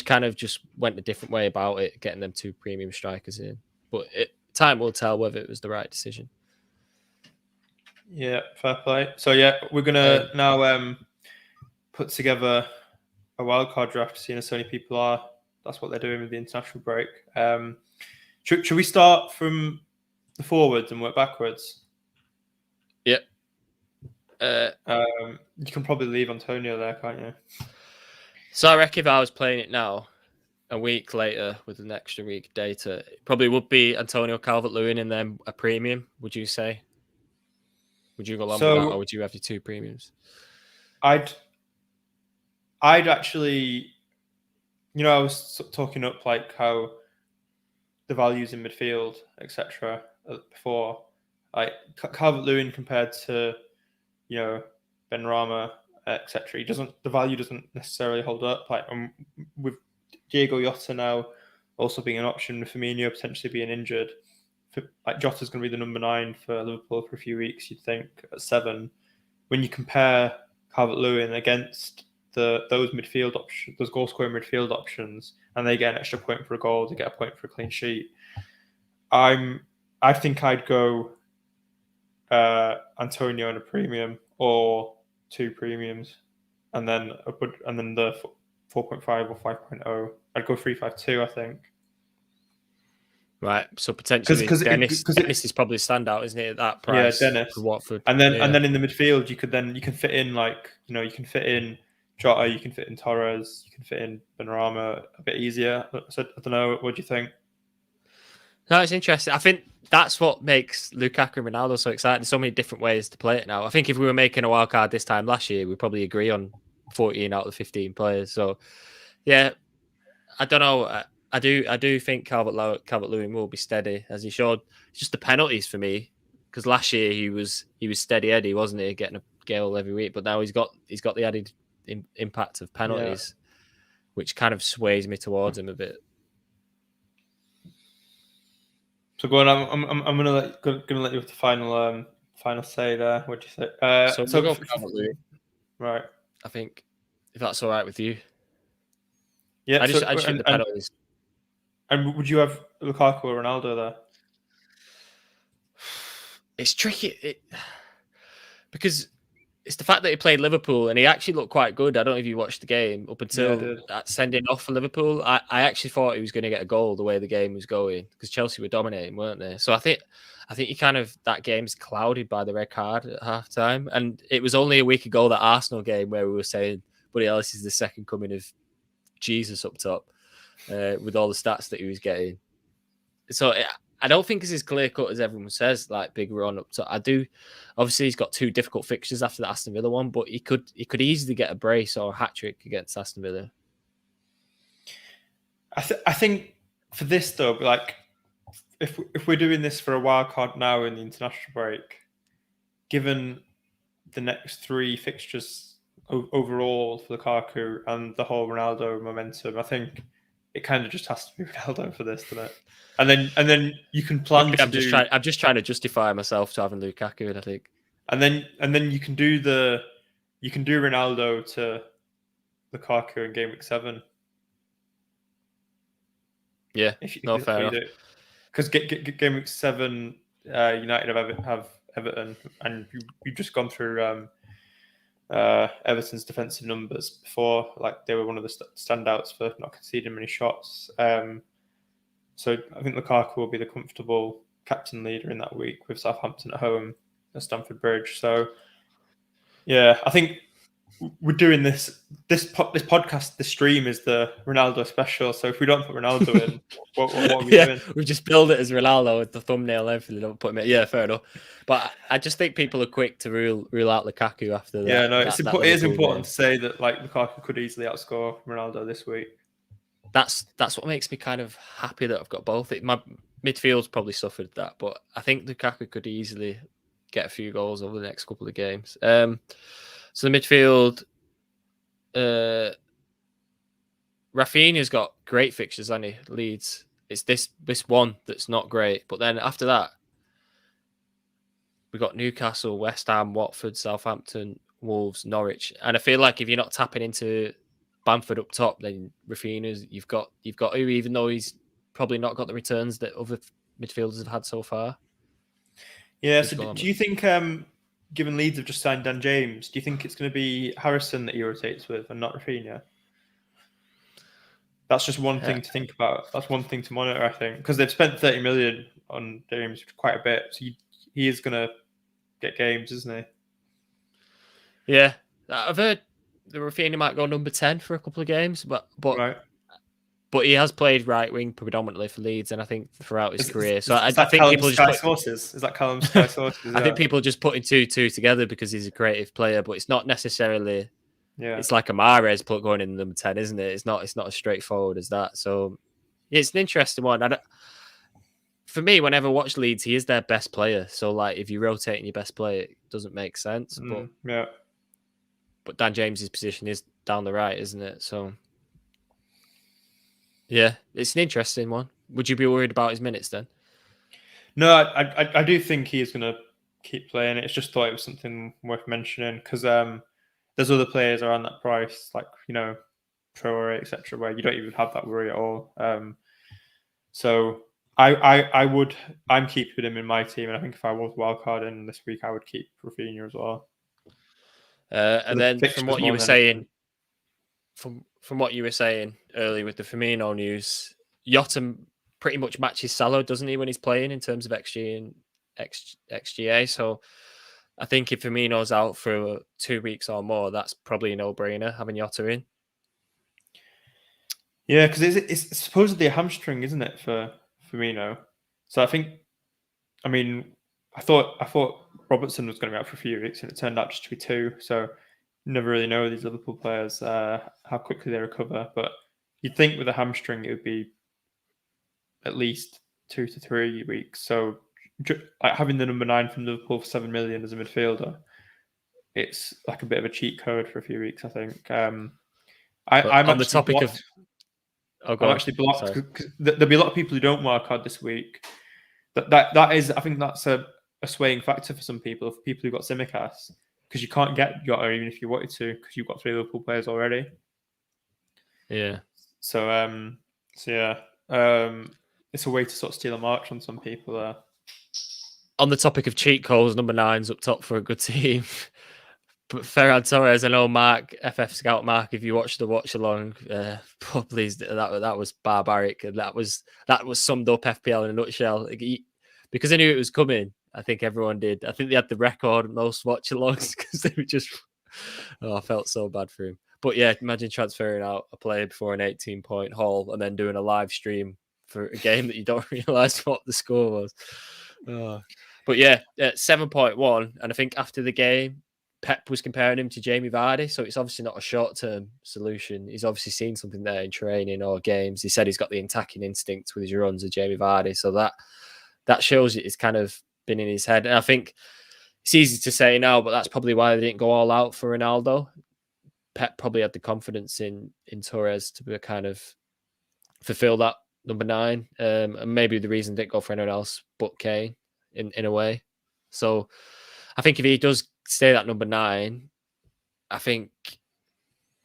S1: kind of just went a different way about it, getting them 2 premium strikers in. But time will tell whether it was the right decision.
S2: Yeah, fair play. So yeah, we're gonna now put together a wildcard draft, seeing as so many people are. That's what they're doing with the international break. Should we start from the forwards and work backwards?
S1: Yep.
S2: You can probably leave Antonio there, can't you?
S1: So I reckon if I was playing it now, a week later with an extra week data, it probably would be Antonio Calvert-Lewin and then a premium, would you say? Would you go along with that, or would you have your 2 premiums?
S2: I'd actually, I was talking up like how the values in midfield, etc. before, like Calvert-Lewin compared to, Benrahma, etc. The value doesn't necessarily hold up. Like with Diego Jota now also being an option, with Firmino potentially being injured, like Jota's going to be the number 9 for Liverpool for a few weeks, you'd think, at 7. When you compare Calvert-Lewin against those midfield options, those goal-scoring midfield options, and they get an extra point for a goal, they get a point for a clean sheet. I think I'd go Antonio and a premium, or 2 premiums, and then the 4.5 or 5.0. I'd go 3-5-2, I think.
S1: Right, so potentially Dennis is probably a standout, isn't it, at that price?
S2: Yeah, Dennis
S1: for Watford.
S2: And then in the midfield, you can fit in you can fit in Jota, you can fit in Torres, you can fit in Benrahma a bit easier. So I don't know. What do you think?
S1: No, it's interesting. I think that's what makes Lukaku and Ronaldo so exciting. There's so many different ways to play it now. I think if we were making a wild card this time last year, we'd probably agree on 14 out of the 15 players. So, yeah, I don't know. I do think Calvert-Lewin will be steady, as he showed. It's just the penalties for me, because last year he was steady Eddie, wasn't he, getting a goal every week. But now he's got the added impact of penalties, which kind of sways me towards him a bit.
S2: So go on. I'm gonna let you have the final say there. What do you say?
S1: So go for Calvert-Lewin.
S2: Right.
S1: I think, if that's all right with you.
S2: Yeah.
S1: I just think the penalties.
S2: And would you have Lukaku or Ronaldo there?
S1: it's tricky because it's the fact that he played Liverpool and he actually looked quite good. I don't know if you watched the game up until that sending off for Liverpool. I actually thought he was going to get a goal the way the game was going because Chelsea were dominating, weren't they? So I think you kind of that game's clouded by the red card at half time. And it was only a week ago that Arsenal game where we were saying Buddy Ellis is the second coming of Jesus up top with all the stats that he was getting. So I don't think it's as clear cut as everyone says, like big run up top. I do. Obviously, he's got 2 difficult fixtures after the Aston Villa one, but he could easily get a brace or a hat trick against Aston Villa.
S2: I think for this though, like if we're doing this for a wild card now in the international break, given the next 3 fixtures overall for Lukaku and the whole Ronaldo momentum, I think it kind of just has to be Ronaldo for this, doesn't it? And then you can plan
S1: I'm just trying to justify myself to having Lukaku, I think.
S2: And then you can do Ronaldo to Lukaku in Gameweek 7.
S1: Yeah, fair enough.
S2: Because Gameweek 7, United have Everton, and you've just gone through Everton's defensive numbers before. Like they were one of the standouts for not conceding many shots. So I think Lukaku will be the comfortable captain leader in that week with Southampton at home at Stamford Bridge. So yeah, I think we're doing this podcast. The stream is the Ronaldo special. So if we don't put Ronaldo in, what are we doing?
S1: We just build it as Ronaldo with the thumbnail and everything. Don't put him in. Yeah, fair enough. But I just think people are quick to rule out Lukaku after that.
S2: Yeah, no, it is important to say that like Lukaku could easily outscore Ronaldo this week.
S1: That's what makes me kind of happy that I've got both. My midfield's probably suffered that, but I think Lukaku could easily get a few goals over the next couple of games. So the midfield, Rafinha's got great fixtures, hasn't he? Leeds. It's this one that's not great, but then after that, we've got Newcastle, West Ham, Watford, Southampton, Wolves, Norwich, and I feel like if you're not tapping into Bamford up top, then Rafinha's you've got to, even though he's probably not got the returns that other midfielders have had so far.
S2: Yeah. So do you think, given Leeds have just signed Dan James, do you think it's going to be Harrison that he rotates with and not Rafinha? That's just one thing to think about. That's one thing to monitor, I think, because they've spent 30 million on James, quite a bit. So he is going to get games, isn't he?
S1: Yeah, I've heard the Rafinha might go number 10 for a couple of games, but
S2: right.
S1: But he has played right wing predominantly for Leeds, and I think throughout his career. So I think
S2: Callum's
S1: people
S2: just sources. Is that Callum's Sky sources?
S1: I think people just putting two together because he's a creative player, but it's not necessarily.
S2: Yeah,
S1: it's like a Mahrez going in number 10, isn't it? It's not as straightforward as that. So it's an interesting one. For me, whenever I watch Leeds, he is their best player. So like, if you're rotating your best player, it doesn't make sense. But Dan James's position is down the right, isn't it? So yeah, it's an interesting one. Would you be worried about his minutes then?
S2: No, I do think he is going to keep playing. It's just thought it was something worth mentioning because there's other players around that price, like Traore, etc., where you don't even have that worry at all. So I'm keeping him in my team, and I think if I was wildcarding this week, I would keep Rafinha as well.
S1: And then from what you were saying, from what you were saying earlier with the Firmino news, Jota pretty much matches Salah, doesn't he, when he's playing in terms of XG and XGA? So I think if Firmino's out for 2 weeks or more, that's probably a no-brainer having Jota in.
S2: Yeah, because it's supposedly a hamstring, isn't it, for Firmino? So I thought Robertson was going to be out for a few weeks, and it turned out just to be 2. So you never really know these Liverpool players how quickly they recover. But you'd think with a hamstring it would be at least 2 to 3 weeks. So like having the number 9 from Liverpool for 7 million as a midfielder, it's like a bit of a cheat code for a few weeks, I think. I'm
S1: on the topic
S2: blocked. I'm actually blocked because there'll be a lot of people who don't wildcard this week. That is, I think that's a swaying factor for some people, for people who've got Simicast, because you can't get Jota even if you wanted to, because you've got 3 Liverpool players already.
S1: Yeah.
S2: So yeah, it's a way to sort of steal a march on some people there.
S1: on the topic of cheat codes, number 9's up top for a good team. But Ferran Torres, I know Mark, FF Scout Mark, if you watched the watch along, please, that was barbaric, and that was summed up FPL in a nutshell. Because I knew it was coming, I think everyone did. I think they had the record most watch alongs because they were just. Oh, I felt so bad for him. But yeah, imagine transferring out a player before an 18-point haul and then doing a live stream for a game that you don't realise what the score was. But yeah, 7.1, and I think after the game, Pep was comparing him to Jamie Vardy, so it's obviously not a short-term solution. He's obviously seen something there in training or games. He said he's got the attacking instinct with his runs of Jamie Vardy, so that shows it's kind of been in his head. And I think it's easy to say now, but that's probably why they didn't go all out for Ronaldo. Pep probably had the confidence in Torres to be kind of fulfill that number 9, and maybe the reason they didn't go for anyone else but Kane in a way. So I think if he does stay that number 9, I think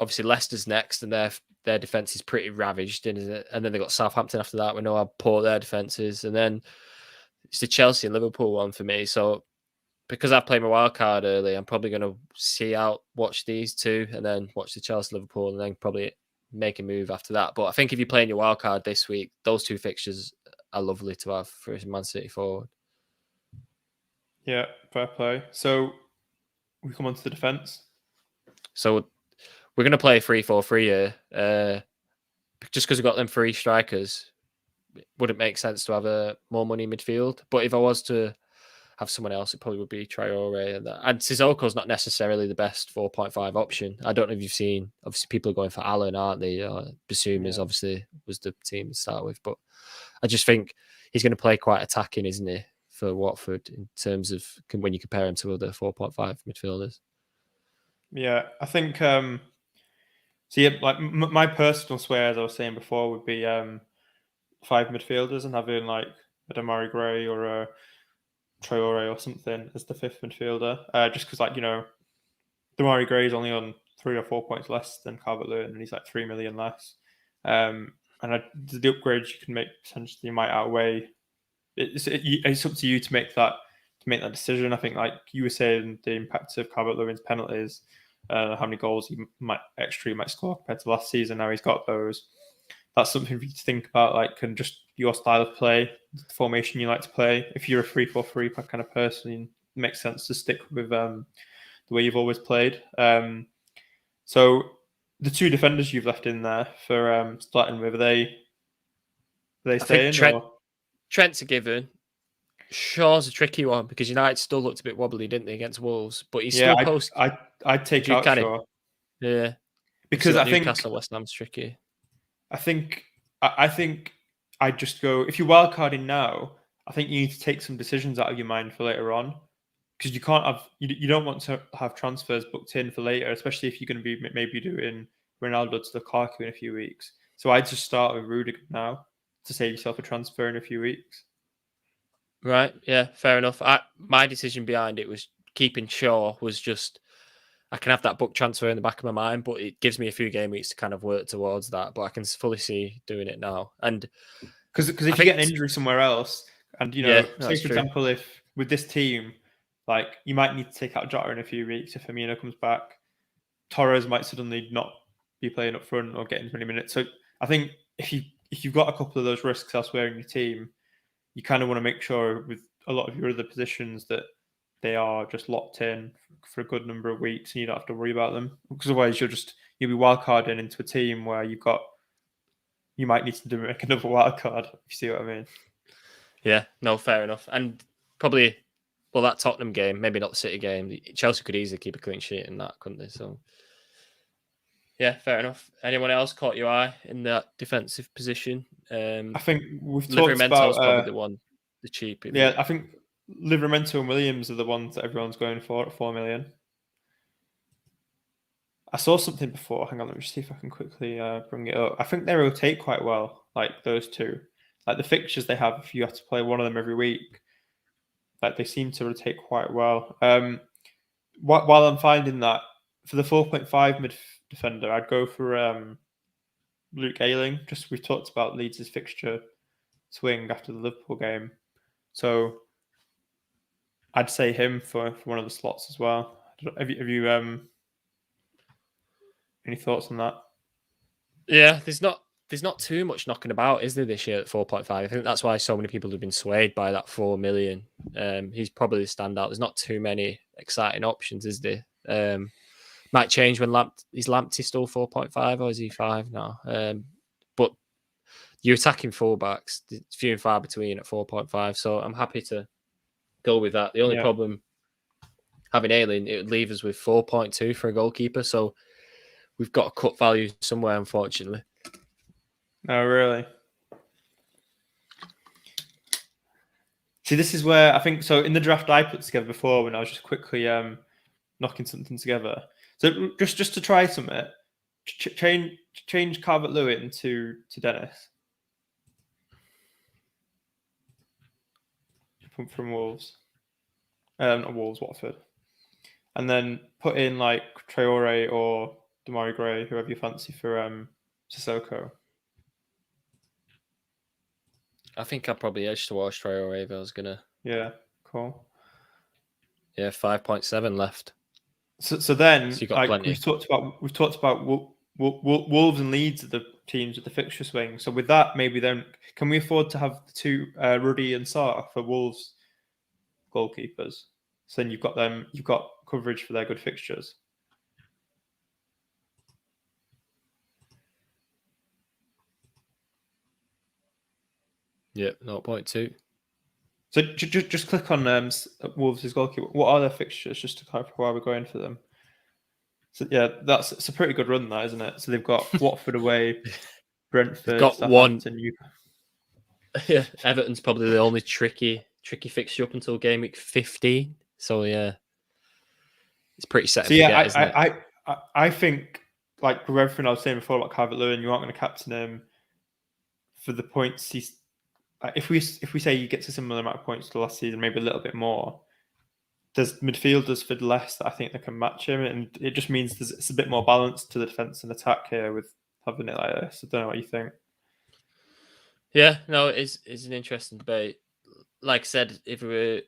S1: obviously Leicester's next, and their defense is pretty ravaged, isn't it? And then they got Southampton after that. We know how poor their defense is, and then it's the Chelsea and Liverpool one for me. So because I played my wild card early, I'm probably going to watch these two, and then watch the Chelsea Liverpool, and then probably make a move after that. But I think if you're playing your wild card this week, those two fixtures are lovely to have for Man City forward.
S2: Yeah, fair play. So we come on to the defence.
S1: So we're going to play 3-4-3 here. Just because we've got them 3 strikers, it wouldn't make sense to have more money in midfield. But if I was to have someone else, it probably would be Traore. And Sissoko's not necessarily the best 4.5 option. I don't know if you've seen, obviously people are going for Allen, aren't they? Basumers obviously was the team to start with. But I just think he's going to play quite attacking, isn't he, for Watford in terms of when you compare him to other 4.5 midfielders.
S2: Yeah, I think, like my personal swear, as I was saying before, would be 5 midfielders and having like a Demarai Gray or a Traore or something as the 5th midfielder. Just because, like, Demarai Gray is only on 3 or 4 points less than Calvert-Lewin, and he's like 3 million less. And the upgrades you can make potentially might outweigh. It's up to you to make that decision. I think, like you were saying, the impact of Calvert-Lewin's penalties, how many goals he might score compared to last season. Now he's got those. That's something for you to think about, like, and just your style of play, the formation you like to play. If you're a 3-4-3 kind of person, it makes sense to stick with the way you've always played. So the 2 defenders you've left in there for starting with, are they staying?
S1: Trent's a given. Shaw's a tricky one because United still looked a bit wobbly, didn't they, against Wolves? But he's still post.
S2: I'd take out Shaw.
S1: Yeah,
S2: because I think
S1: Newcastle West Ham's tricky.
S2: I think I'd just go, if you're wildcarding now, I think you need to take some decisions out of your mind for later on, because you don't want to have transfers booked in for later, especially if you're going to be maybe doing Ronaldo to Lukaku in a few weeks. So I'd just start with Rudiger now to save yourself a transfer in a few weeks.
S1: Right, yeah, fair enough. My decision behind it was keeping Shaw was just, I can have that book transfer in the back of my mind, but it gives me a few game weeks to kind of work towards that. But I can fully see doing it now. And
S2: because if you get an injury somewhere else, and say for example, if with this team, like, you might need to take out Jota in a few weeks if Firmino comes back, Torres might suddenly not be playing up front or getting 20 minutes. So I think if you've got a couple of those risks elsewhere in your team, you kind of want to make sure with a lot of your other positions that they are just locked in for a good number of weeks and you don't have to worry about them. Because otherwise you'll be wildcarding into a team where you might need to make another wildcard, if you see what I mean.
S1: Yeah, no, fair enough. And probably, that Tottenham game, maybe not the City game, Chelsea could easily keep a clean sheet in that, couldn't they? So, yeah, fair enough. Anyone else caught your eye in that defensive position?
S2: I think we've talked about...
S1: probably the one, the cheap.
S2: Yeah, I think Livramento and Williams are the ones that everyone's going for at 4 million. I saw something before. Hang on, let me just see if I can quickly bring it up. I think they rotate quite well, like those two. Like the fixtures they have, if you have to play one of them every week, like they seem to rotate quite well. While I'm finding that, for the 4.5 mid defender, I'd go for Luke Ayling. Just, we've talked about Leeds' fixture swing after the Liverpool game. So I'd say him for one of the slots as well. Have you any thoughts on that?
S1: Yeah, there's not too much knocking about, is there, this year at 4.5? I think that's why so many people have been swayed by that 4 million. He's probably the standout. There's not too many exciting options, is there? Might change when is Lamptey still 4.5 or is he 5 now? But you're attacking fullbacks, it's few and far between at 4.5. So I'm happy to go with that. The only problem having Ayling, it would leave us with 4.2 for a goalkeeper. So we've got a cut value somewhere, unfortunately.
S2: Oh, really? See, this is where I think so. In the draft I put together before, when I was just quickly knocking something together. So just to try something, change Calvert-Lewin to Dennis from Wolves, not Wolves, Watford, and then put in like Traore or Damari Gray, whoever you fancy for Sissoko.
S1: I think I'd probably edge towards Traore if I was gonna.
S2: Yeah, cool.
S1: Yeah, 5.7 left.
S2: So then,
S1: So you got
S2: like
S1: plenty.
S2: we've talked about Wolves and Leeds are the teams with the fixture swing. So with that, maybe then can we afford to have the two Ruddy and Sarr for Wolves goalkeepers? So then you've got coverage for their good fixtures.
S1: Yeah, 0.2.
S2: So just click on Wolves' goalkeeper. What are their fixtures? Just to clarify why we're going for them. So yeah, it's a pretty good run, that, isn't it? So they've got Watford away, Brentford,
S1: got
S2: Southampton,
S1: Yeah, Everton's probably the only tricky fixture up until game week 15. So yeah, it's pretty set and forget, isn't it?
S2: I think, like with everything I was saying before about Calvert-Lewin, you aren't going to captain him for the points he's. If we say he gets a similar amount of points to last season, maybe a little bit more, there's midfielders for less that I think they can match him, and it just means it's a bit more balance to the defense and attack here with having it like this. I don't know what you think.
S1: Yeah, no, it's an interesting debate. Like I said, if we're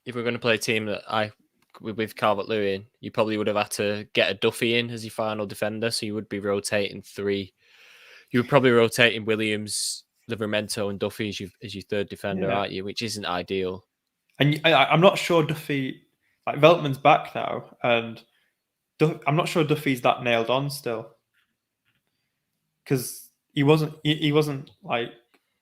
S1: going to play a team that with Calvert-Lewin, you probably would have had to get a Duffy in as your final defender, so you would be rotating 3. You would probably rotating Williams, Livramento, and Duffy as your third defender, aren't you? Which isn't ideal.
S2: And I'm not sure Duffy, like Veltman's back now, and I'm not sure Duffy's that nailed on still, because he wasn't like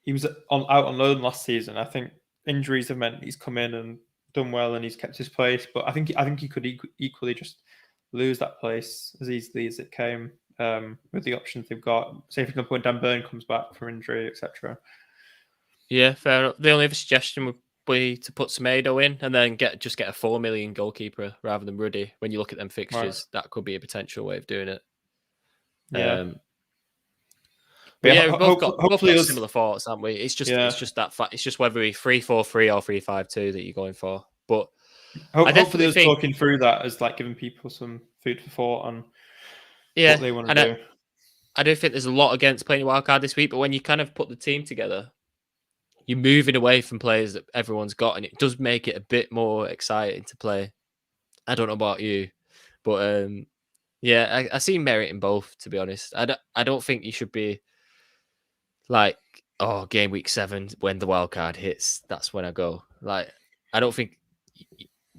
S2: he was out on loan last season. I think injuries have meant he's come in and done well and he's kept his place, but I think he could equally just lose that place as easily as it came with the options they've got. Say for example, when Dan Burn comes back for injury, etc.
S1: Yeah, fair enough. The only other suggestion would be to put Semedo in and then get a 4 million goalkeeper rather than Ruddy. When you look at them fixtures, that could be a potential way of doing it.
S2: Yeah.
S1: But yeah, we've both got similar thoughts, haven't we? It's just that fact. It's just whether we 3-4-3 or 3-5-2 that you're going for. But
S2: hopefully, us talking through that is like giving people some food for thought on what they want to do.
S1: I do think there's a lot against playing wildcard this week, but when you kind of put the team together, you're moving away from players that everyone's got, and it does make it a bit more exciting to play. I don't know about you, but yeah, I see merit in both. To be honest, I don't think you should be like, oh, game week 7 when the wild card hits, that's when I go. Like, I don't think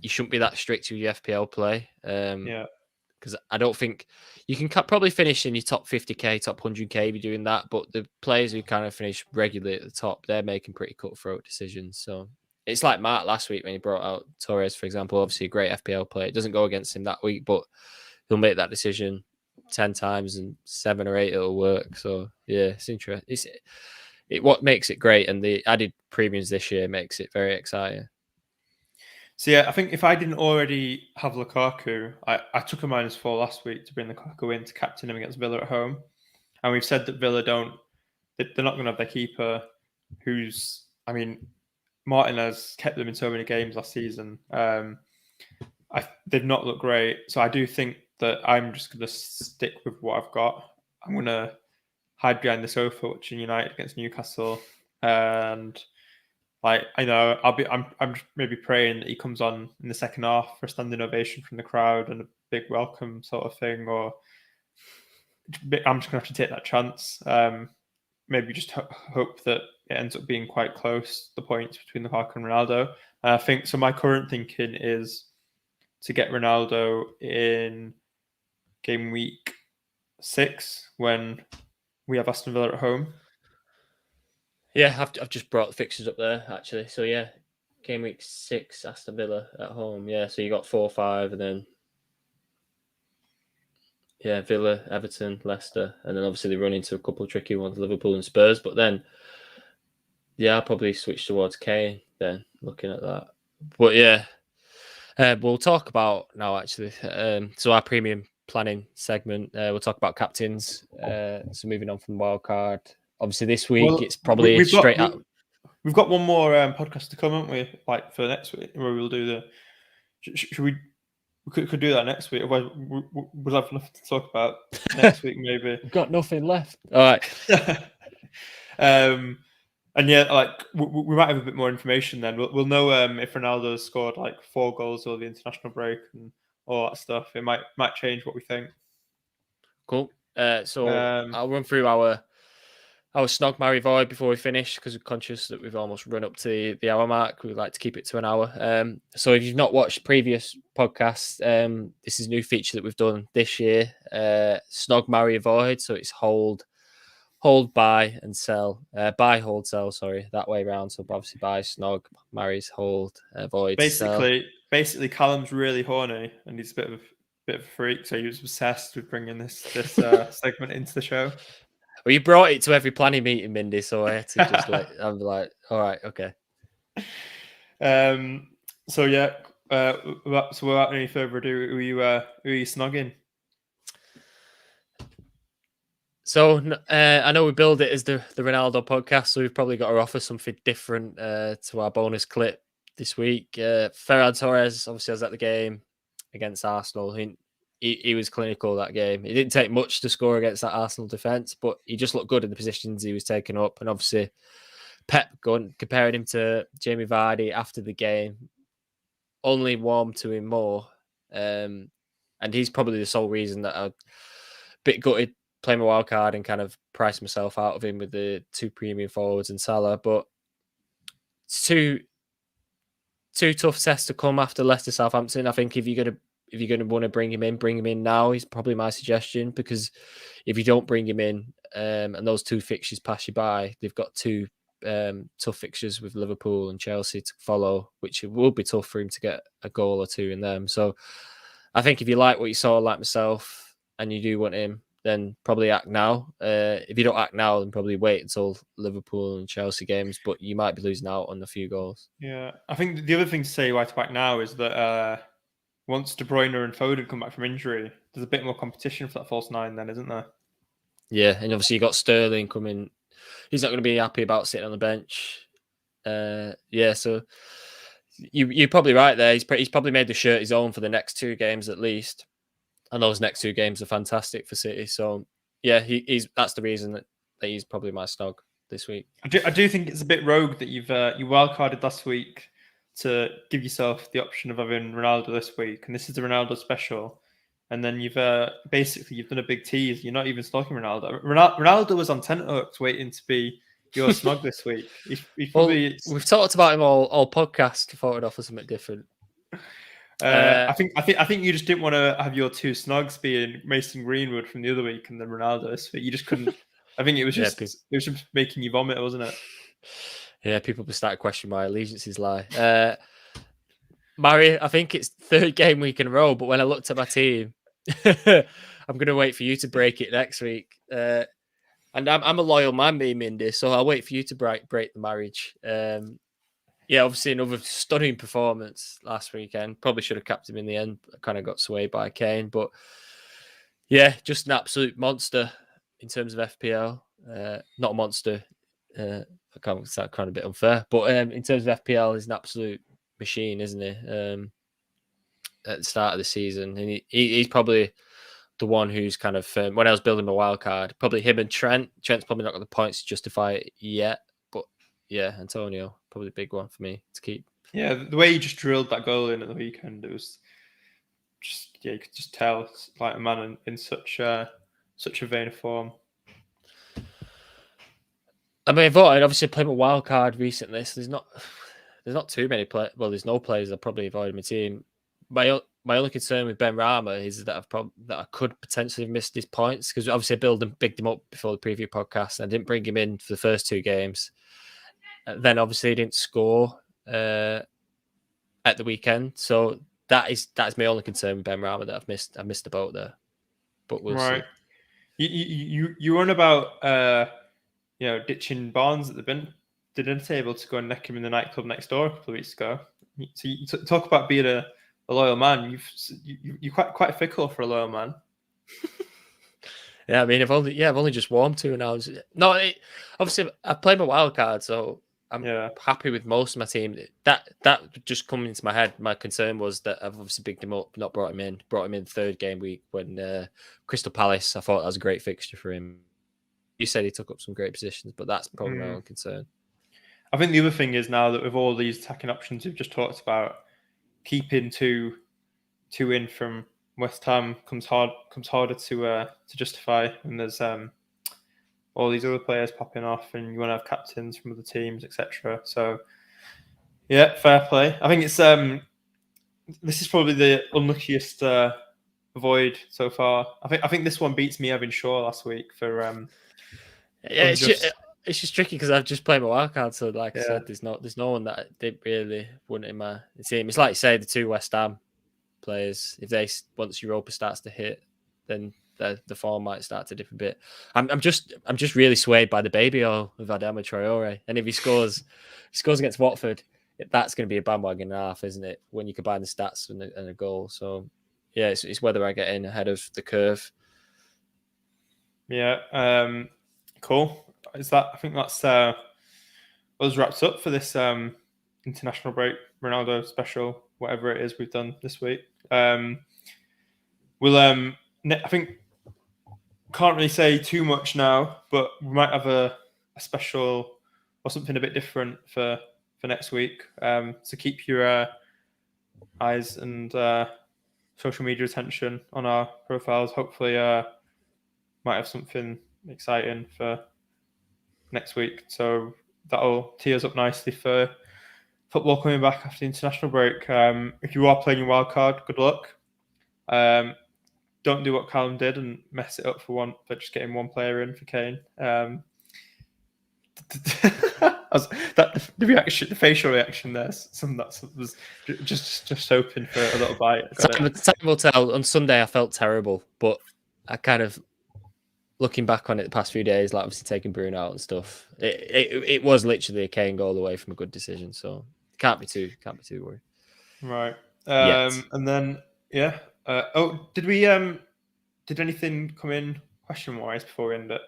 S1: you shouldn't be that strict with your FPL play. Because I don't think you can probably finish in your top 50k, top 100k if you're doing that. But the players who kind of finish regularly at the top, they're making pretty cutthroat decisions. So it's like Mark last week when he brought out Torres, for example. Obviously, a great FPL player. It doesn't go against him that week, but he'll make that decision 10 times and 7 or 8 it'll work. So yeah, it's interesting. What makes it great, and the added premiums this year makes it very exciting.
S2: So yeah, I think if I didn't already have Lukaku, I took a -4 last week to bring Lukaku in to captain him against Villa at home, and we've said that Villa they're not going to have their keeper, Martinez kept them in so many games last season. They've not looked great, so I do think that I'm just going to stick with what I've got. I'm going to hide behind the sofa watching United against Newcastle, and Like, I know I'm maybe praying that he comes on in the second half for a standing ovation from the crowd and a big welcome sort of thing, or I'm just gonna have to take that chance. Maybe just hope that it ends up being quite close, the points between Lukaku and Ronaldo. I think so. My current thinking is to get Ronaldo in game week 6 when we have Aston Villa at home.
S1: Yeah, I've just brought the fixtures up there actually. So yeah, game week 6, Aston Villa at home. Yeah, so you got 4-5, and then Villa, Everton, Leicester, and then obviously they run into a couple of tricky ones, Liverpool and Spurs. But then, I'll probably switch towards Kane then, looking at that. But yeah, we'll talk about now actually. So our premium planning segment, we'll talk about captains. So moving on from Wildcard. Obviously this week it's probably straight up.
S2: We've got one more podcast to come, haven't we? Like for next week, where we'll do the. Should we? We could do that next week. We'll have nothing to talk about next week, maybe.
S1: We've got nothing left. All right.
S2: And yeah, like we might have a bit more information then. We'll know if Ronaldo scored like 4 goals over the international break and all that stuff. It might change what we think.
S1: Cool. So I'll run through our Snog, marry, void before we finish, because we're conscious that we've almost run up to the hour mark. We'd like to keep it to an hour. So if you've not watched previous podcasts, this is a new feature that we've done this year. Snog, marry, void. So it's hold, buy, and sell. Buy, hold, sell. Sorry, that way around. So obviously buy, Snog, marries, hold, void.
S2: Basically, Callum's really horny and he's a bit of a freak. So he was obsessed with bringing this segment into the show.
S1: Well, you brought it to every planning meeting, Mindy, so I had to just I'm like, all right, okay.
S2: So yeah, so without any further ado, who are you snogging?
S1: So I know we build it as the Ronaldo podcast, so we've probably got to offer something different to our bonus clip this week. Ferran Torres obviously was at the game against Arsenal. He was clinical that game. It didn't take much to score against that Arsenal defence, but he just looked good in the positions he was taking up. And obviously, Pep comparing him to Jamie Vardy after the game only warmed to him more. And he's probably the sole reason that I'm a bit gutted playing my wild card and kind of price myself out of him with the 2 premium forwards and Salah. But it's two tough tests to come after Leicester Southampton. I think if you're going to want to bring him in now. He's probably my suggestion, because if you don't bring him in and those 2 fixtures pass you by, they've got 2 tough fixtures with Liverpool and Chelsea to follow, which it will be tough for him to get a goal or 2 in them. So I think if you like what you saw, like myself, and you do want him, then probably act now. If you don't act now, then probably wait until Liverpool and Chelsea games, but you might be losing out on a few goals.
S2: Yeah, I think the other thing to say why to act now is that once De Bruyne and Foden come back from injury, there's a bit more competition for that false 9 then, isn't there?
S1: Yeah, and obviously you got Sterling coming. He's not going to be happy about sitting on the bench. So you're probably right there. He's probably made the shirt his own for the next 2 games at least. And those next 2 games are fantastic for City. So yeah, that's the reason that he's probably my snog this week.
S2: I do think it's a bit rogue that you wildcarded last week to give yourself the option of having Ronaldo this week, and this is the Ronaldo special. And then you've done a big tease. You're not even snogging Ronaldo. Ronaldo was on tenterhooks waiting to be your snog this week. He's probably...
S1: We've talked about him all podcast. Thought I'd offer something different.
S2: I think you just didn't want to have your 2 snogs being Mason Greenwood from the other week and then Ronaldo this week. You just couldn't. I think it was just making you vomit, wasn't it?
S1: Yeah, people started questioning my allegiances lie. Mari, I think it's 3rd game week in a row, but when I looked at my team, I'm going to wait for you to break it next week. And I'm a loyal man, me, Mindy, so I'll wait for you to break the marriage. Obviously another stunning performance last weekend. Probably should have kept him in the end. I kind of got swayed by Kane, but yeah, just an absolute monster in terms of FPL. Not a monster. It's kind of a bit unfair, but in terms of FPL, he's an absolute machine, isn't he? At the start of the season, and he's probably the one who's kind of when I was building my wild card, probably him and Trent. Trent's probably not got the points to justify it yet, but yeah, Antonio. probably a big one for me to keep.
S2: Yeah, the way he just drilled that goal in at the weekend, it was just you could just tell it's like a man in such a vein of form.
S1: I mean, I've obviously played a wild card recently, so there's not too many players. Well, there's no players that probably avoided my team. My only concern with Ben Rama is that I could potentially have missed his points because obviously I bigged him up before the preview podcast and I didn't bring him in for the first 2 games. Then obviously he didn't score at the weekend, so that's my only concern with Ben Rama, that I missed the boat there. But we'll see.
S2: You run about ditching Barnes at the dinner table to go and neck him in the nightclub next door a couple of weeks ago. So you talk about being a loyal man. You're quite fickle for a loyal man.
S1: Yeah, I mean, I've only just warmed to now. Obviously I played my wild card, so I'm happy with most of my team. That just coming into my head. My concern was that I've obviously bigged him up, not brought him in. Brought him in third game week when Crystal Palace. I thought that was a great fixture for him. You said he took up some great positions, but that's probably my own concern.
S2: I think the other thing is now that with all these attacking options we've just talked about, keeping two in from West Ham comes harder to justify when there's all these other players popping off and you want to have captains from other teams, etc. So yeah, fair play. I think it's this is probably the unluckiest void so far. I think this one beats me having Shaw last week for
S1: it's just tricky because I've just played my wildcard, so I said, there's no one that I did really want in my team. It's like you say, the 2 West Ham players, if once Europa starts to hit, then the form might start to dip a bit. I'm just really swayed by the baby oil with Adama Traore, and if he scores against Watford, that's going to be a bandwagon and a half, isn't it? When you combine the stats and a goal, so yeah, it's whether I get in ahead of the curve.
S2: Yeah, cool. I think that's us wrapped up for this international break, Ronaldo special, whatever it is we've done this week. We'll I think can't really say too much now, but we might have a special or something a bit different for next week. So keep your eyes and social media attention on our profiles. Hopefully, might have something exciting for next week. So that'll tee us up nicely for football coming back after the international break. If you are playing your wild card, good luck. Don't do what Callum did and mess it up for just getting one player in for Kane. The facial reaction there, that was just hoping for a little bite.
S1: Time will tell. On Sunday, I felt terrible, but I kind of, looking back on it the past few days, like obviously taking Bruno out and stuff, it was literally a Kane goal away from a good decision. So can't be too worried.
S2: Right. And then did anything come in question wise before we end it?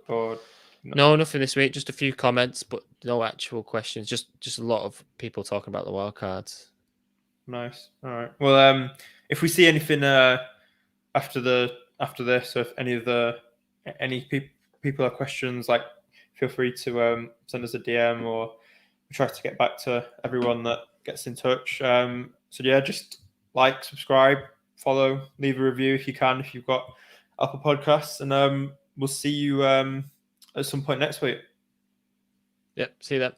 S2: Or
S1: no, nothing this week. Just a few comments, but no actual questions. Just a lot of people talking about the wild cards.
S2: Nice. All right. Well, if we see anything after this, or if any people have questions, like feel free to send us a DM, or we try to get back to everyone that gets in touch. So yeah, just like, subscribe, follow, leave a review if you can, if you've got Apple Podcasts, and we'll see you at some point next week.
S1: Yep. See you then.